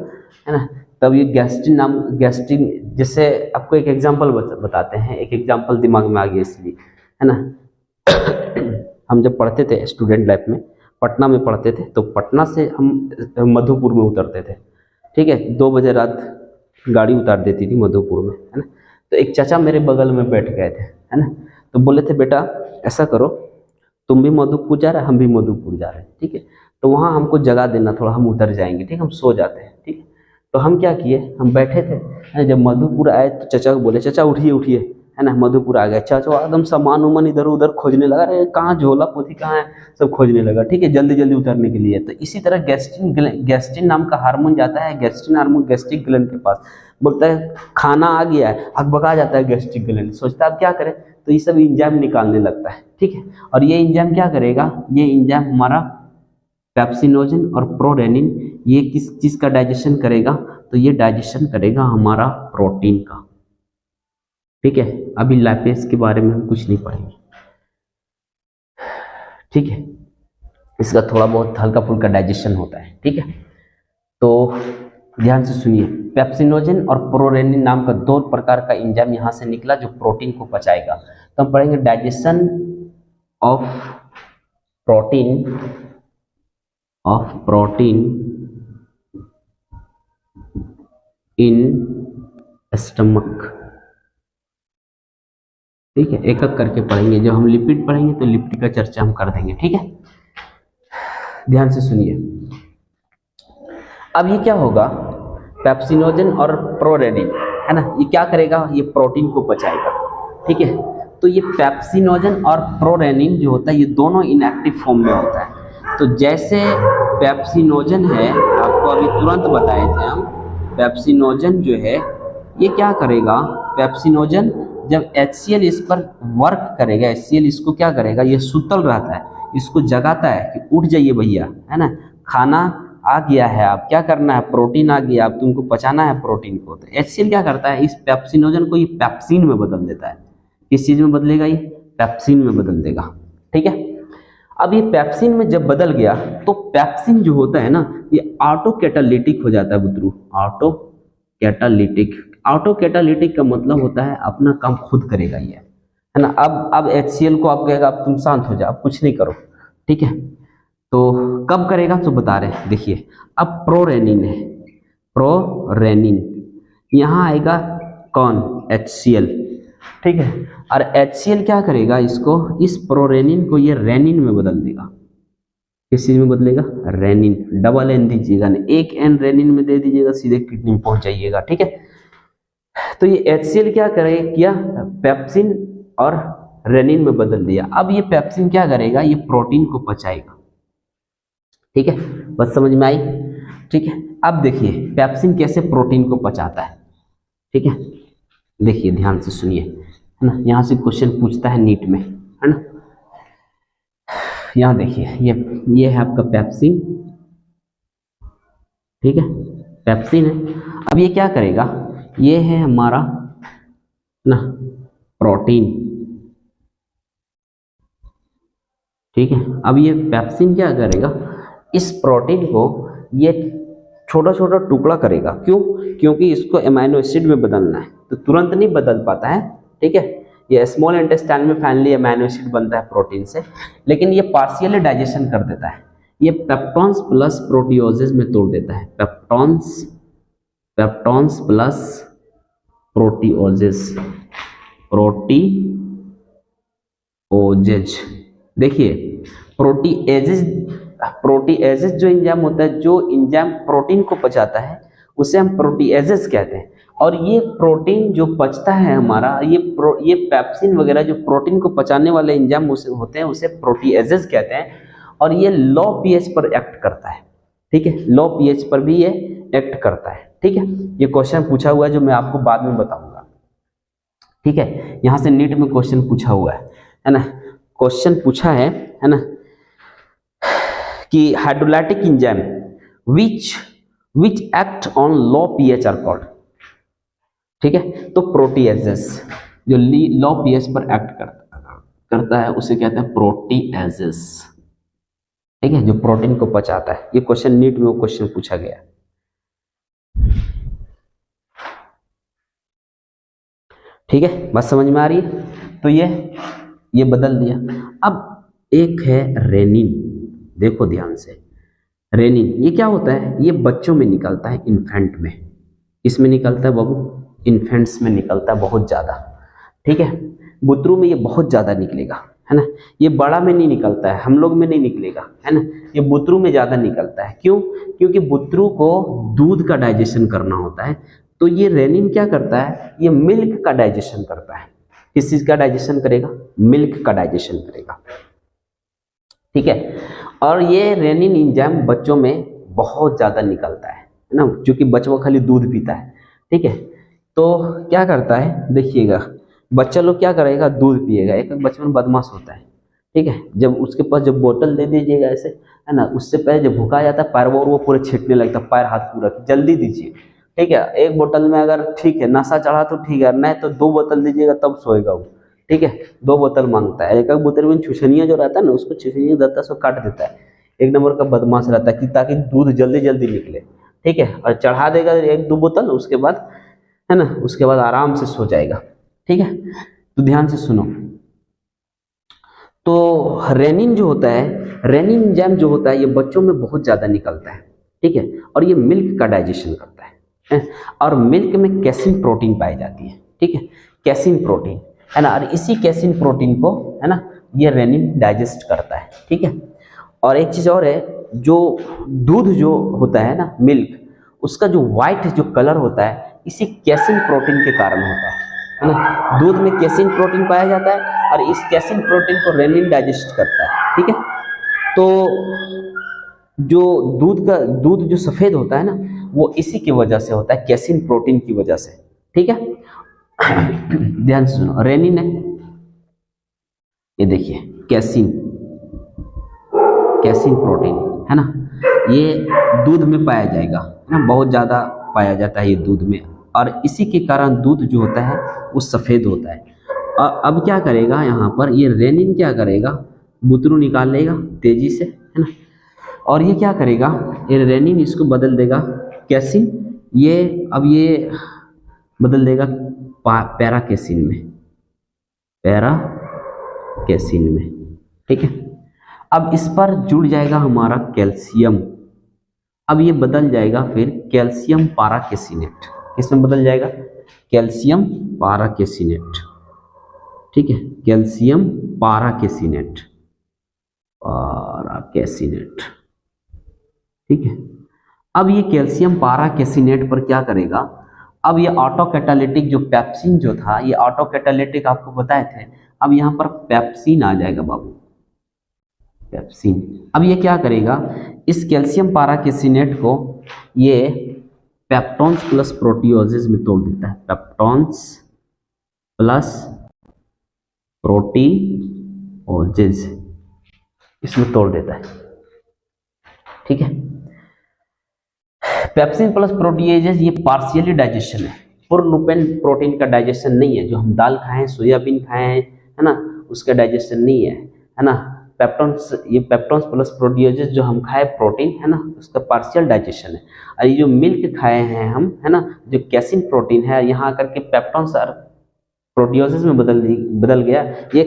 है ना। तब ये गैस्ट्रिन, जैसे आपको एक एग्जांपल बताते हैं, एक एग्जांपल दिमाग में आ गया इसलिए, है ना। हम जब पढ़ते थे स्टूडेंट लाइफ में, पटना में पढ़ते थे, तो पटना से हम मधुपुर में उतरते थे, ठीक है, 2 बजे रात गाड़ी उतार देती थी मधुपुर में, है ना। तो एक चाचा मेरे बगल में बैठ गए थे, है ना, तो बोले थे बेटा ऐसा करो, तुम भी मधुपुर जा रहे, हम भी मधुपुर जा रहे हैं, ठीक है, तो वहाँ हमको जगह देना थोड़ा, हम उतर जाएंगे, ठीक, हम सो जाते हैं, ठीक। तो हम क्या किए, हम बैठे थे, जब मधुपुर आए तो चाचा को बोले, चाचा उठिए उठिए, है ना, मधुपुर आ गया। चाचा एकदम सामान उमान इधर उधर खोजने लगा, अरे कहाँ झोला पोथी कहाँ है, सब खोजने लगा, ठीक है, जल्दी जल्दी उतरने के लिए। तो इसी तरह गैस्ट्रिन नाम का हार्मोन जाता है, गैस्ट्रिन हार्मोन गैस्ट्रिक ग्लैंड के पास, बोलता है खाना आ गया है, अकबका जाता है गैस्ट्रिक ग्लैंड, सोचता है अब क्या करें, तो ये सब एंजाइम निकालने लगता है, ठीक है। और ये एंजाइम क्या करेगा, ये एंजाइम हमारा पेप्सिनोजन और प्रोरेनिन, ये किस चीज़ का डाइजेशन करेगा, तो ये डाइजेशन करेगा हमारा प्रोटीन का, ठीक है। अभी लैपेज के बारे में हम कुछ नहीं पढ़ेंगे। ठीक है, इसका थोड़ा बहुत हल्का फुल्का डाइजेशन होता है। ठीक है, तो ध्यान से सुनिए, पेप्सिनोजन और प्रोरेनिन नाम का दो प्रकार का एंजाइम यहाँ से निकला जो प्रोटीन को पचाएगा। तो हम पढ़ेंगे digestion of protein in stomach. ठीक है, एक एक करके पढ़ेंगे। जब हम लिपिड पढ़ेंगे तो लिपिड का चर्चा हम कर देंगे। ठीक है, ध्यान से सुनिए। अब ये क्या होगा, पेप्सिनोजन और प्रोरेनिन है ना, ये क्या करेगा, ये प्रोटीन को पचाएगा। ठीक है, तो ये पेप्सिनोजन और प्रोरेनिन जो होता है ये दोनों इनएक्टिव फॉर्म में होता है। तो जैसे पेप्सिनोजन है, आपको अभी तुरंत बताए थे हम, पेप्सिनोजन जो है ये क्या करेगा, पेप्सिनोजन जब HCl इस पर वर्क करेगा, HCl इसको क्या करेगा, ये सुतल रहता है, इसको जगाता है कि उठ जाइए भैया, है ना, खाना आ गया है, आप क्या करना है, प्रोटीन आ गया, अब तुमको पचाना है प्रोटीन को। तो HCl क्या करता है, इस पेप्सिनोजन को ये पेप्सिन में बदल देता है। किस चीज में बदलेगा, ये पेप्सिन में बदल देगा। ठीक है, अब ये पेप्सिन में जब बदल गया तो पेप्सिन जो होता है ना ये ऑटो कैटालिटिक हो जाता है बुतरू, ऑटो कैटालिटिक का मतलब होता है अपना काम खुद करेगा ये, है ना। अब HCl को आप कहेगा अब तुम शांत हो जाओ, अब कुछ नहीं करो। ठीक है, तो कब करेगा तो बता रहे हैं, देखिए। अब प्रोरेनिन है, प्रोरेनिन यहाँ आएगा कौन, HCl। ठीक है, और HCl क्या करेगा, इसको, इस प्रोरेनिन को ये रेनिन में बदल देगा। किस चीज में बदलेगा, रेनिन, डबल एन दीजिएगा, एक एन रेनिन में दे दीजिएगा, सीधे किडनी में पहुंच जाइएगा। ठीक है, तो ये HCl क्या करेगा, किया पेप्सिन और रेनिन में बदल दिया। अब ये पेप्सिन क्या करेगा, ये प्रोटीन को पचाएगा। ठीक है, बस समझ में आई। ठीक है, अब देखिए पेप्सिन कैसे प्रोटीन को पचाता है। ठीक है, देखिए ध्यान से सुनिए, है ना, यहाँ से क्वेश्चन पूछता है नीट में, है ना। यहाँ देखिए ये है आपका पेप्सिन। ठीक है, पेप्सिन है। अब ये क्या करेगा, ये है हमारा ना प्रोटीन। ठीक है, अब ये पेप्सिन क्या करेगा, इस प्रोटीन को ये छोटा छोटा टुकड़ा करेगा। क्यों, क्योंकि इसको एमाइनो एसिड में बदलना है, तो तुरंत नहीं बदल पाता है। ठीक है, ये स्मॉल इंटेस्टाइन में फाइनली एमाइनो एसिड बनता है प्रोटीन से, लेकिन ये पार्शियली डाइजेशन कर देता है, ये पेप्टॉन्स प्लस प्रोटियोजेज में तोड़ देता है, पेप्टॉन्स प्लस प्रोटियोजेज। देखिए प्रोटीएजेज जो एंजाइम होता है, जो एंजाइम प्रोटीन को पचाता है उसे हम प्रोटीएजेज कहते हैं। और ये प्रोटीन जो पचता है हमारा, ये पेप्सिन वगैरह जो प्रोटीन को पचाने वाले एंजाइम होते हैं उसे प्रोटीएजेज कहते हैं। और ये लो पीएच पर एक्ट करता है। ठीक है, लो पीएच पर भी ये एक्ट करता है। ठीक है, ये क्वेश्चन पूछा हुआ है जो मैं आपको बाद में बताऊंगा। ठीक है, यहाँ से नीट में क्वेश्चन पूछा हुआ है ना, क्वेश्चन पूछा है ना, कि hydrolytic enzyme which act on low pH are called। ठीक है, तो प्रोटीएजेस जो लो पीएच पर एक्ट करता है उसे कहते हैं प्रोटीएजेस। ठीक है, जो प्रोटीन को पचाता है। ये क्वेश्चन नीट में वो क्वेश्चन पूछा गया। ठीक है, बात समझ में आ रही है। तो ये बदल दिया। अब एक है रेनिन, देखो ध्यान से, रेनिन ये क्या होता है, ये बच्चों में निकलता है, इन्फेंट में। इसमें निकलता है बाबू, इन्फेंट्स में निकलता है बहुत ज़्यादा। ठीक है, बुतरू में ये बहुत ज़्यादा निकलेगा, है ना। ये बड़ा में नहीं निकलता है, हम लोग में नहीं निकलेगा, है ना। ये बुतरू में ज़्यादा निकलता है। क्यों, क्योंकि बुतरू को दूध का डाइजेशन करना होता है। तो ये रेनिन क्या करता है, ये मिल्क का डाइजेशन करता है। किस चीज़ का डाइजेशन करेगा, मिल्क का डाइजेशन करेगा। ठीक है, और ये रेनिन एंजाइम बच्चों में बहुत ज़्यादा निकलता है ना, क्योंकि बच्चा खाली दूध पीता है। ठीक है, तो क्या करता है, देखिएगा बच्चा लोग क्या करेगा, दूध पिएगा। एक बचपन बदमाश होता है। ठीक है, जब उसके पास जब बोतल दे दीजिएगा ऐसे, है ना, उससे पहले जब भूखा जाता है पैर वो पूरे छींटने लगता है, पैर हाथ पूरा जल्दी दीजिए। ठीक है, एक बोतल में अगर ठीक है नशा चढ़ा तो ठीक है, नहीं तो 2 बोतल दीजिएगा तब सोएगा वो। ठीक है, 2 बोतल मांगता है। एक एक बोतल में छुछनिया जो रहता है ना, उसको छुछनिया देता है, उसको काट देता है। एक नंबर का बदमाश रहता है कि ताकि दूध जल्दी जल्दी निकले, ठीक है, और चढ़ा देगा 1-2 बोतल, उसके बाद है ना, उसके बाद आराम से सो जाएगा, ठीक है। तो ध्यान से सुनो। तो रेनिन जो होता है, रेनिन एंजाइम जो होता है, ये बच्चों में बहुत ज़्यादा निकलता है, ठीक है, और ये मिल्क का डाइजेशन करता है, और मिल्क में कैसिन प्रोटीन पाई जाती है, ठीक है, कैसिन प्रोटीन, है ना, और इसी कैसिन प्रोटीन को, है ना, ये रेनिन डाइजेस्ट करता है, ठीक है। और एक चीज़ और है, जो दूध जो होता है ना, मिल्क, उसका जो वाइट जो कलर होता है, इसी कैसिन प्रोटीन के कारण होता है ना। दूध में कैसिन प्रोटीन पाया जाता है और इस कैसिन प्रोटीन को रेनिन डाइजेस्ट करता है, ठीक है। तो जो दूध जो सफ़ेद होता है ना, वो इसी की वजह से होता है, कैसिन प्रोटीन की वजह से, ठीक है। ध्यान से सुनो, रेनिन है, ये देखिए कैसिन प्रोटीन, है ना, ये दूध में पाया जाएगा, है ना, बहुत ज़्यादा पाया जाता है ये दूध में, और इसी के कारण दूध जो होता है वो सफ़ेद होता है। अब क्या करेगा यहाँ पर, ये रेनिन क्या करेगा, बुतरू निकाल लेगा तेजी से, है ना, और ये क्या करेगा, ये रेनिन इसको बदल देगा कैसिन, ये अब ये बदल देगा पैरा कैसिन में, ठीक है। अब इस पर जुड़ जाएगा हमारा कैल्शियम, अब ये बदल जाएगा फिर कैल्शियम पाराकेसिनेट, किसमें बदल जाएगा, कैल्शियम पाराकेसिनेट, ठीक है, कैल्शियम पाराकेसिनेट, ठीक है। अब ये कैल्शियम पाराकेसिनेट पर क्या करेगा, अब ये ऑटो कैटालिटिक जो पेप्सिन जो था, ये ऑटो कैटालिटिक आपको बताए थे, अब यहाँ पर पेप्सिन आ जाएगा बाबू, पेप्सिन। अब ये क्या करेगा, इस कैल्शियम पाराकेसिनेट को ये पेप्टोन्स प्लस प्रोटियोजेज में तोड़ देता है, पेप्टोन्स प्लस प्रोटियोजेज इसमें तोड़ देता है, ठीक है। पेप्सिन प्लस प्रोटियोजेज ये पार्शियली डाइजेशन है, पूर्ण रूपेण प्रोटीन का डाइजेशन नहीं है। जो हम दाल खाएं, सोयाबीन खाएं, है ना, उसका डाइजेशन नहीं है ना। पेप्टोन्स प्लस प्रोटियोजेज जो हम खाए प्रोटीन, है ना, उसका पार्शियल डाइजेशन है। और ये जो मिल्क खाए हैं हम, है ना, जो कैसिन प्रोटीन है, यहाँ आकर के पेप्टोन्स और प्रोटियोजेज में बदल गया, ये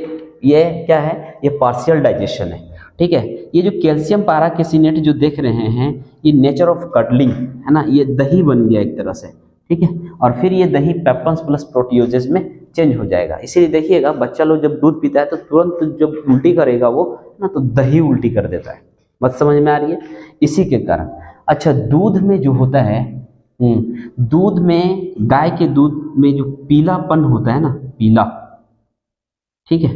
क्या है, ये पार्शियल डाइजेशन है, ठीक है। ये जो कैल्शियम पाराकेसिनेट जो देख रहे हैं, ये नेचर ऑफ कडलिंग, है ना, ये दही बन गया एक तरह से, ठीक है। और फिर ये दही पेप्टोन्स प्लस प्रोटियोजेज में चेंज हो जाएगा। इसीलिए देखिएगा बच्चा लोग जब दूध पीता है तो तुरंत जब उल्टी करेगा वो ना, तो दही उल्टी कर देता है। बात समझ में आ रही है, इसी के कारण। अच्छा, दूध में जो होता है, दूध में, गाय के दूध में जो पीलापन होता है ना, पीला, ठीक है,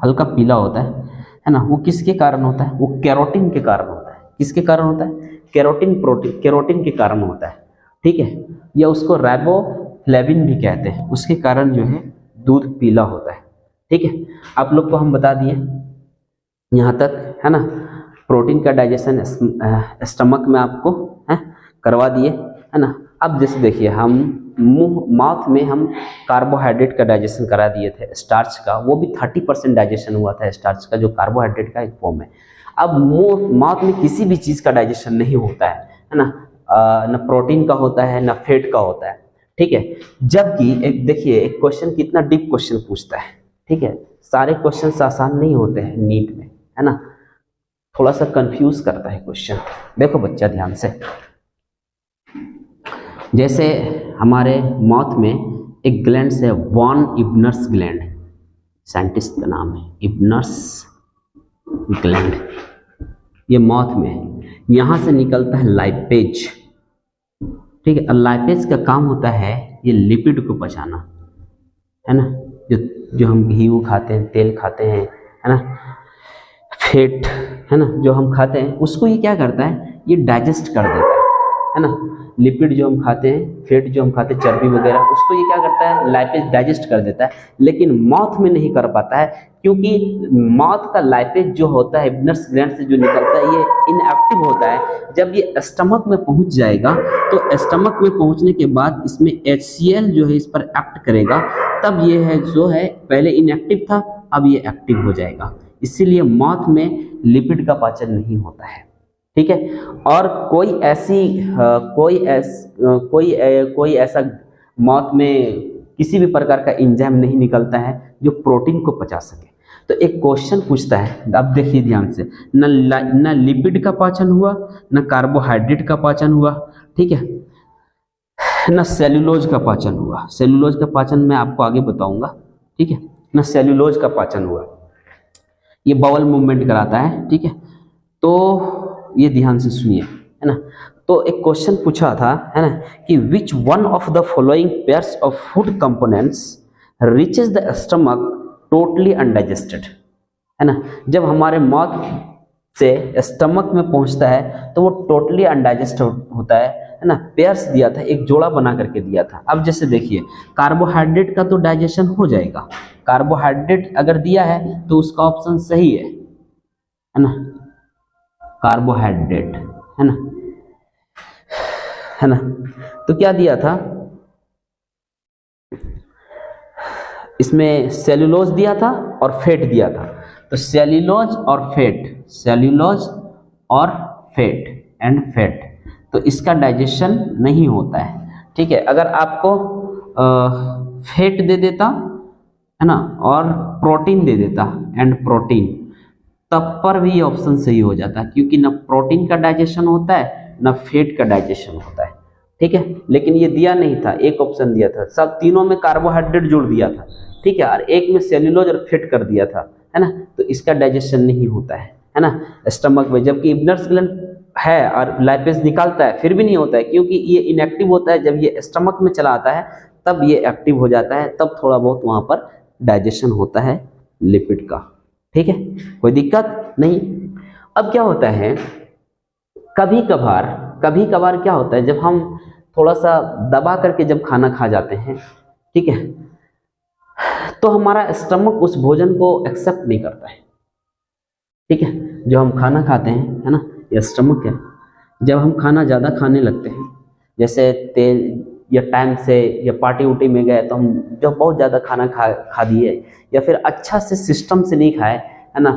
हल्का पीला होता है ना, वो किसके कारण होता है, वो कैरोटीन के कारण होता है। किसके कारण होता है, कैरोटीन के कारण होता है, ठीक है, या उसको राइबोफ्लेविन भी कहते हैं, उसके कारण जो है दूध पीला होता है, ठीक है। आप लोग को हम बता दिए यहाँ तक, है ना, प्रोटीन का डाइजेशन स्टमक में आपको करवा दिए, है ना। अब जैसे देखिए, हम माउथ में हम कार्बोहाइड्रेट का डाइजेशन करा दिए थे, स्टार्च का, वो भी 30% डाइजेशन हुआ था स्टार्च का, जो कार्बोहाइड्रेट का एक फॉर्म है। अब माउथ में किसी भी चीज़ का डाइजेशन नहीं होता है ना, न प्रोटीन का होता है, न फैट का होता है, ठीक है। जबकि एक देखिए, एक क्वेश्चन कितना डीप क्वेश्चन पूछता है, ठीक है। सारे क्वेश्चन आसान नहीं होते हैं नीट में, है ना, थोड़ा सा कंफ्यूज करता है क्वेश्चन। देखो बच्चा ध्यान से, जैसे हमारे माउथ में एक ग्लैंड है, वॉन इब्नर्स ग्लैंड, साइंटिस्ट का नाम है, इब्नर्स ग्लैंड, ये माउथ में, यहाँ से निकलता है लाइपेज, ठीक है। और लाइपेज का काम होता है ये लिपिड को पचाना, है ना, जो हम घी खाते हैं, तेल खाते हैं, है ना, फैट, है ना, जो हम खाते हैं, उसको ये क्या करता है, ये डाइजेस्ट कर देता है ना। लिपिड जो हम खाते हैं, फैट जो हम खाते हैं, चर्बी वगैरह, उसको ये क्या करता है, लाइपेज डाइजेस्ट कर देता है। लेकिन माउथ में नहीं कर पाता है, क्योंकि माउथ का लाइपेज जो होता है इब्नर्स ग्लैंड से जो निकलता है, ये इनएक्टिव होता है। जब ये स्टमक में पहुंच जाएगा, तो स्टमक में पहुंचने के बाद इसमें HCl जो है इस पर एक्ट करेगा तब ये है जो है पहले इनएक्टिव था, अब ये एक्टिव हो जाएगा। इसीलिए माउथ में लिपिड का पाचन नहीं होता है, ठीक है। और कोई ऐसा माउथ में किसी भी प्रकार का एंजाइम नहीं निकलता है जो प्रोटीन को पचा सके। तो एक क्वेश्चन पूछता है, अब देखिए ध्यान से, न लिपिड का पाचन हुआ, न कार्बोहाइड्रेट का पाचन हुआ, ठीक है, न सेल्यूलोज का पाचन हुआ। सेल्यूलोज का पाचन मैं आपको आगे बताऊंगा, ठीक है, न सेल्यूलोज का पाचन हुआ। ये बाउल मूवमेंट कराता है, ठीक है। तो ये ध्यान से सुनिए, है ना। तो एक क्वेश्चन पूछा था, है ना, कि विच one of the following pairs of food components reaches the stomach totally undigested, है ना। जब हमारे माउथ से स्टमक में पहुंचता है तो वो टोटली अनडाइजेस्ट होता है ना। पेयर्स दिया था, एक जोड़ा बना करके दिया था। अब जैसे देखिए, कार्बोहाइड्रेट का तो डाइजेशन हो जाएगा, कार्बोहाइड्रेट अगर दिया है तो उसका ऑप्शन सही है ना, कार्बोहाइड्रेट, है ना, है ना। तो क्या दिया था इसमें, सेल्यूलोज दिया था और फैट दिया था। तो सेल्यूलोज और फैट एंड फैट, तो इसका डाइजेशन नहीं होता है, ठीक है। अगर आपको फैट दे देता, है ना, और प्रोटीन दे देता एंड प्रोटीन, तब पर भी ये ऑप्शन सही हो जाता, क्योंकि ना प्रोटीन का डाइजेशन होता है ना फैट का डाइजेशन होता है, ठीक है। लेकिन ये दिया नहीं था, एक ऑप्शन दिया था, सब तीनों में कार्बोहाइड्रेट जोड़ दिया था, ठीक है, और एक में सेल्यूलोज और फैट कर दिया था, है ना। तो इसका डाइजेशन नहीं होता है ना, स्टमक में। जबकि इब्नर्स ग्लैंड है और लाइपेज निकालता है, फिर भी नहीं होता है, क्योंकि ये इनएक्टिव होता है। जब ये स्टमक में चला आता है तब ये एक्टिव हो जाता है, तब थोड़ा बहुत वहाँ पर डाइजेशन होता है लिपिड का, ठीक है, कोई दिक्कत नहीं। अब क्या होता है, कभी कभार क्या होता है, जब हम थोड़ा सा दबा करके जब खाना खा जाते हैं, ठीक है, तो हमारा स्टमक उस भोजन को एक्सेप्ट नहीं करता है, ठीक है। जो हम खाना खाते हैं, है ना, ये स्टमक है। जब हम खाना ज़्यादा खाने लगते हैं, जैसे तेल या टाइम से या पार्टी उटी में गए तो हम जो बहुत ज़्यादा खाना खा दिए, या फिर अच्छा से सिस्टम से नहीं खाए, है ना,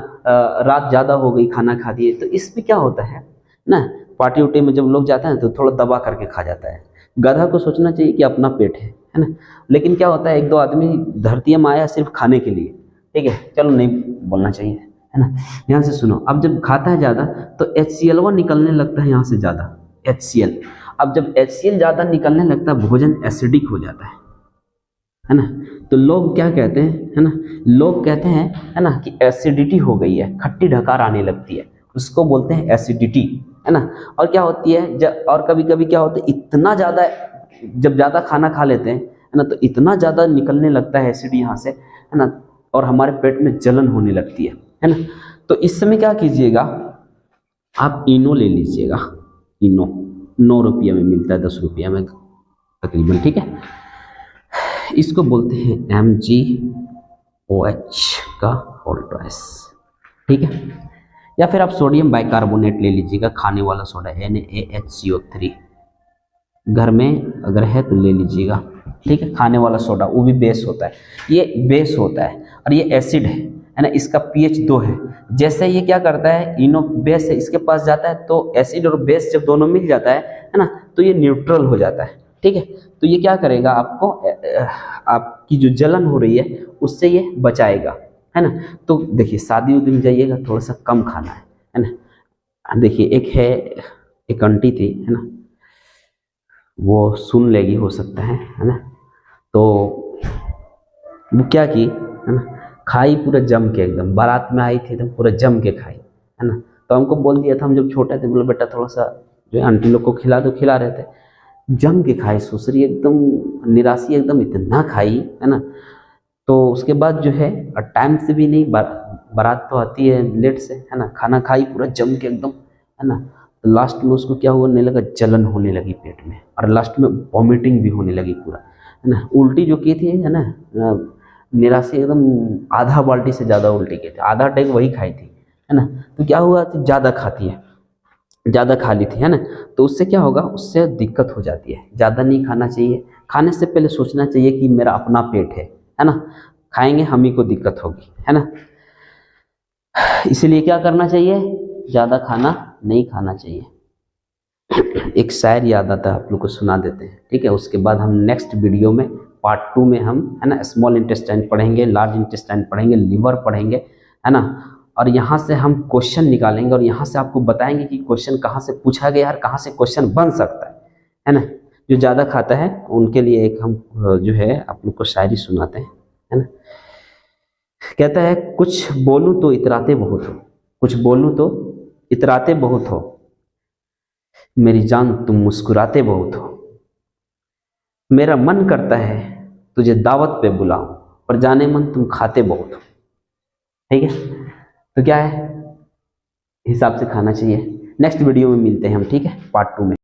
रात ज़्यादा हो गई खाना खा दिए, तो इसमें क्या होता है ना, पार्टी उटी में जब लोग जाते हैं तो थोड़ा दबा करके खा जाता है। गधा को सोचना चाहिए कि अपना पेट है ना। लेकिन क्या होता है, एक दो आदमी धरती में आया सिर्फ खाने के लिए, ठीक है, चलो नहीं बोलना चाहिए, है ना। ध्यान से सुनो, अब जब खाता है ज़्यादा तो HCl निकलने लगता है यहाँ से ज़्यादा, HCl। अब जब HCl ज़्यादा निकलने लगता है, भोजन एसिडिक हो जाता है ना। तो लोग क्या कहते हैं, है ना, लोग कहते हैं, है ना, कि एसिडिटी हो गई है, खट्टी ढकार आने लगती है, उसको बोलते हैं एसिडिटी, है ना। और क्या होती है, और कभी कभी क्या होता है, इतना ज़्यादा जब ज़्यादा खाना खा लेते हैं, है ना, तो इतना ज़्यादा निकलने लगता है एसिड यहाँ से, है ना, और हमारे पेट में जलन होने लगती है ना। तो इस समय क्या कीजिएगा, आप इनो ले लीजिएगा, इनो 9 रुपये में मिलता है, 10 रुपये में तकरीबन, ठीक है। इसको बोलते हैं MgOH का ऑल्ट्राइस, ठीक है। या फिर आप सोडियम बाइकार्बोनेट ले लीजिएगा, खाने वाला सोडा NaHCO3, घर में अगर है तो ले लीजिएगा, ठीक है। खाने वाला सोडा, वो भी बेस होता है, ये बेस होता है और ये एसिड है ना, इसका pH 2 है। जैसे ये क्या करता है, इनो बेस है, इसके पास जाता है तो एसिड और बेस जब दोनों मिल जाता है ना, तो ये न्यूट्रल हो जाता है, ठीक है। तो ये क्या करेगा, आपको आपकी जो जलन हो रही है उससे ये बचाएगा, है ना। तो देखिए, शादी उदी में जाइएगा, थोड़ा सा कम खाना है ना। देखिए, एक आंटी थी, है ना, वो सुन लेगी हो सकता है ना। तो वो क्या की, है ना, खाई पूरा जम के, एकदम बारात में आई थी तो पूरा जम के खाई, है ना। तो हमको बोल दिया था, हम जब छोटे थे, बोले बेटा थोड़ा सा जो है आंटी लोग को खिला दो, खिला रहे थे, जम के खाई, सुसरी एकदम निराशी, एकदम इतना खाई, है ना। तो उसके बाद जो है, टाइम से भी नहीं, बारात तो आती है लेट से, है ना, खाना खाई पूरा जम के एकदम, है ना। तो लास्ट में उसको क्या होने लगा, जलन होने लगी पेट में, और लास्ट में वॉमिटिंग भी होने लगी पूरा, है ना। उल्टी जो की थी, है ना, निराशी एकदम, आधा बाल्टी से ज़्यादा उल्टी की थी, आधा टेक वही खाई थी, है ना। तो क्या हुआ, ज़्यादा खाती है, ज़्यादा खा ली थी, है ना। तो उससे क्या होगा, उससे दिक्कत हो जाती है। ज़्यादा नहीं खाना चाहिए, खाने से पहले सोचना चाहिए कि मेरा अपना पेट है है ना, खाएंगे हम ही को दिक्कत होगी, है ना। इसलिए क्या करना चाहिए, ज़्यादा खाना नहीं खाना चाहिए। एक शायर याद आता है, आप लोग को सुना देते हैं, ठीक है। उसके बाद हम नेक्स्ट वीडियो में पार्ट 2 में हम, है ना, स्मॉल इंटेस्टाइन पढ़ेंगे, लार्ज इंटेस्टाइन पढ़ेंगे, लिवर पढ़ेंगे, है ना। और यहाँ से हम क्वेश्चन निकालेंगे और यहाँ से आपको बताएंगे कि क्वेश्चन कहाँ से पूछा गया और कहाँ से क्वेश्चन बन सकता है ना। जो ज़्यादा खाता है उनके लिए एक हम जो है आप लोग को शायरी सुनाते हैं, है ना। कहता है, कुछ बोलूं तो इतराते बहुत हो, कुछ बोलूं तो इतराते बहुत हो, मेरी जान तुम मुस्कुराते बहुत हो, मेरा मन करता है तुझे दावत पे बुलाऊं, पर जाने मन तुम खाते बहुत हो। ठीक है, तो क्या है, हिसाब से खाना चाहिए। नेक्स्ट वीडियो में मिलते हैं हम, ठीक है, पार्ट 2 में।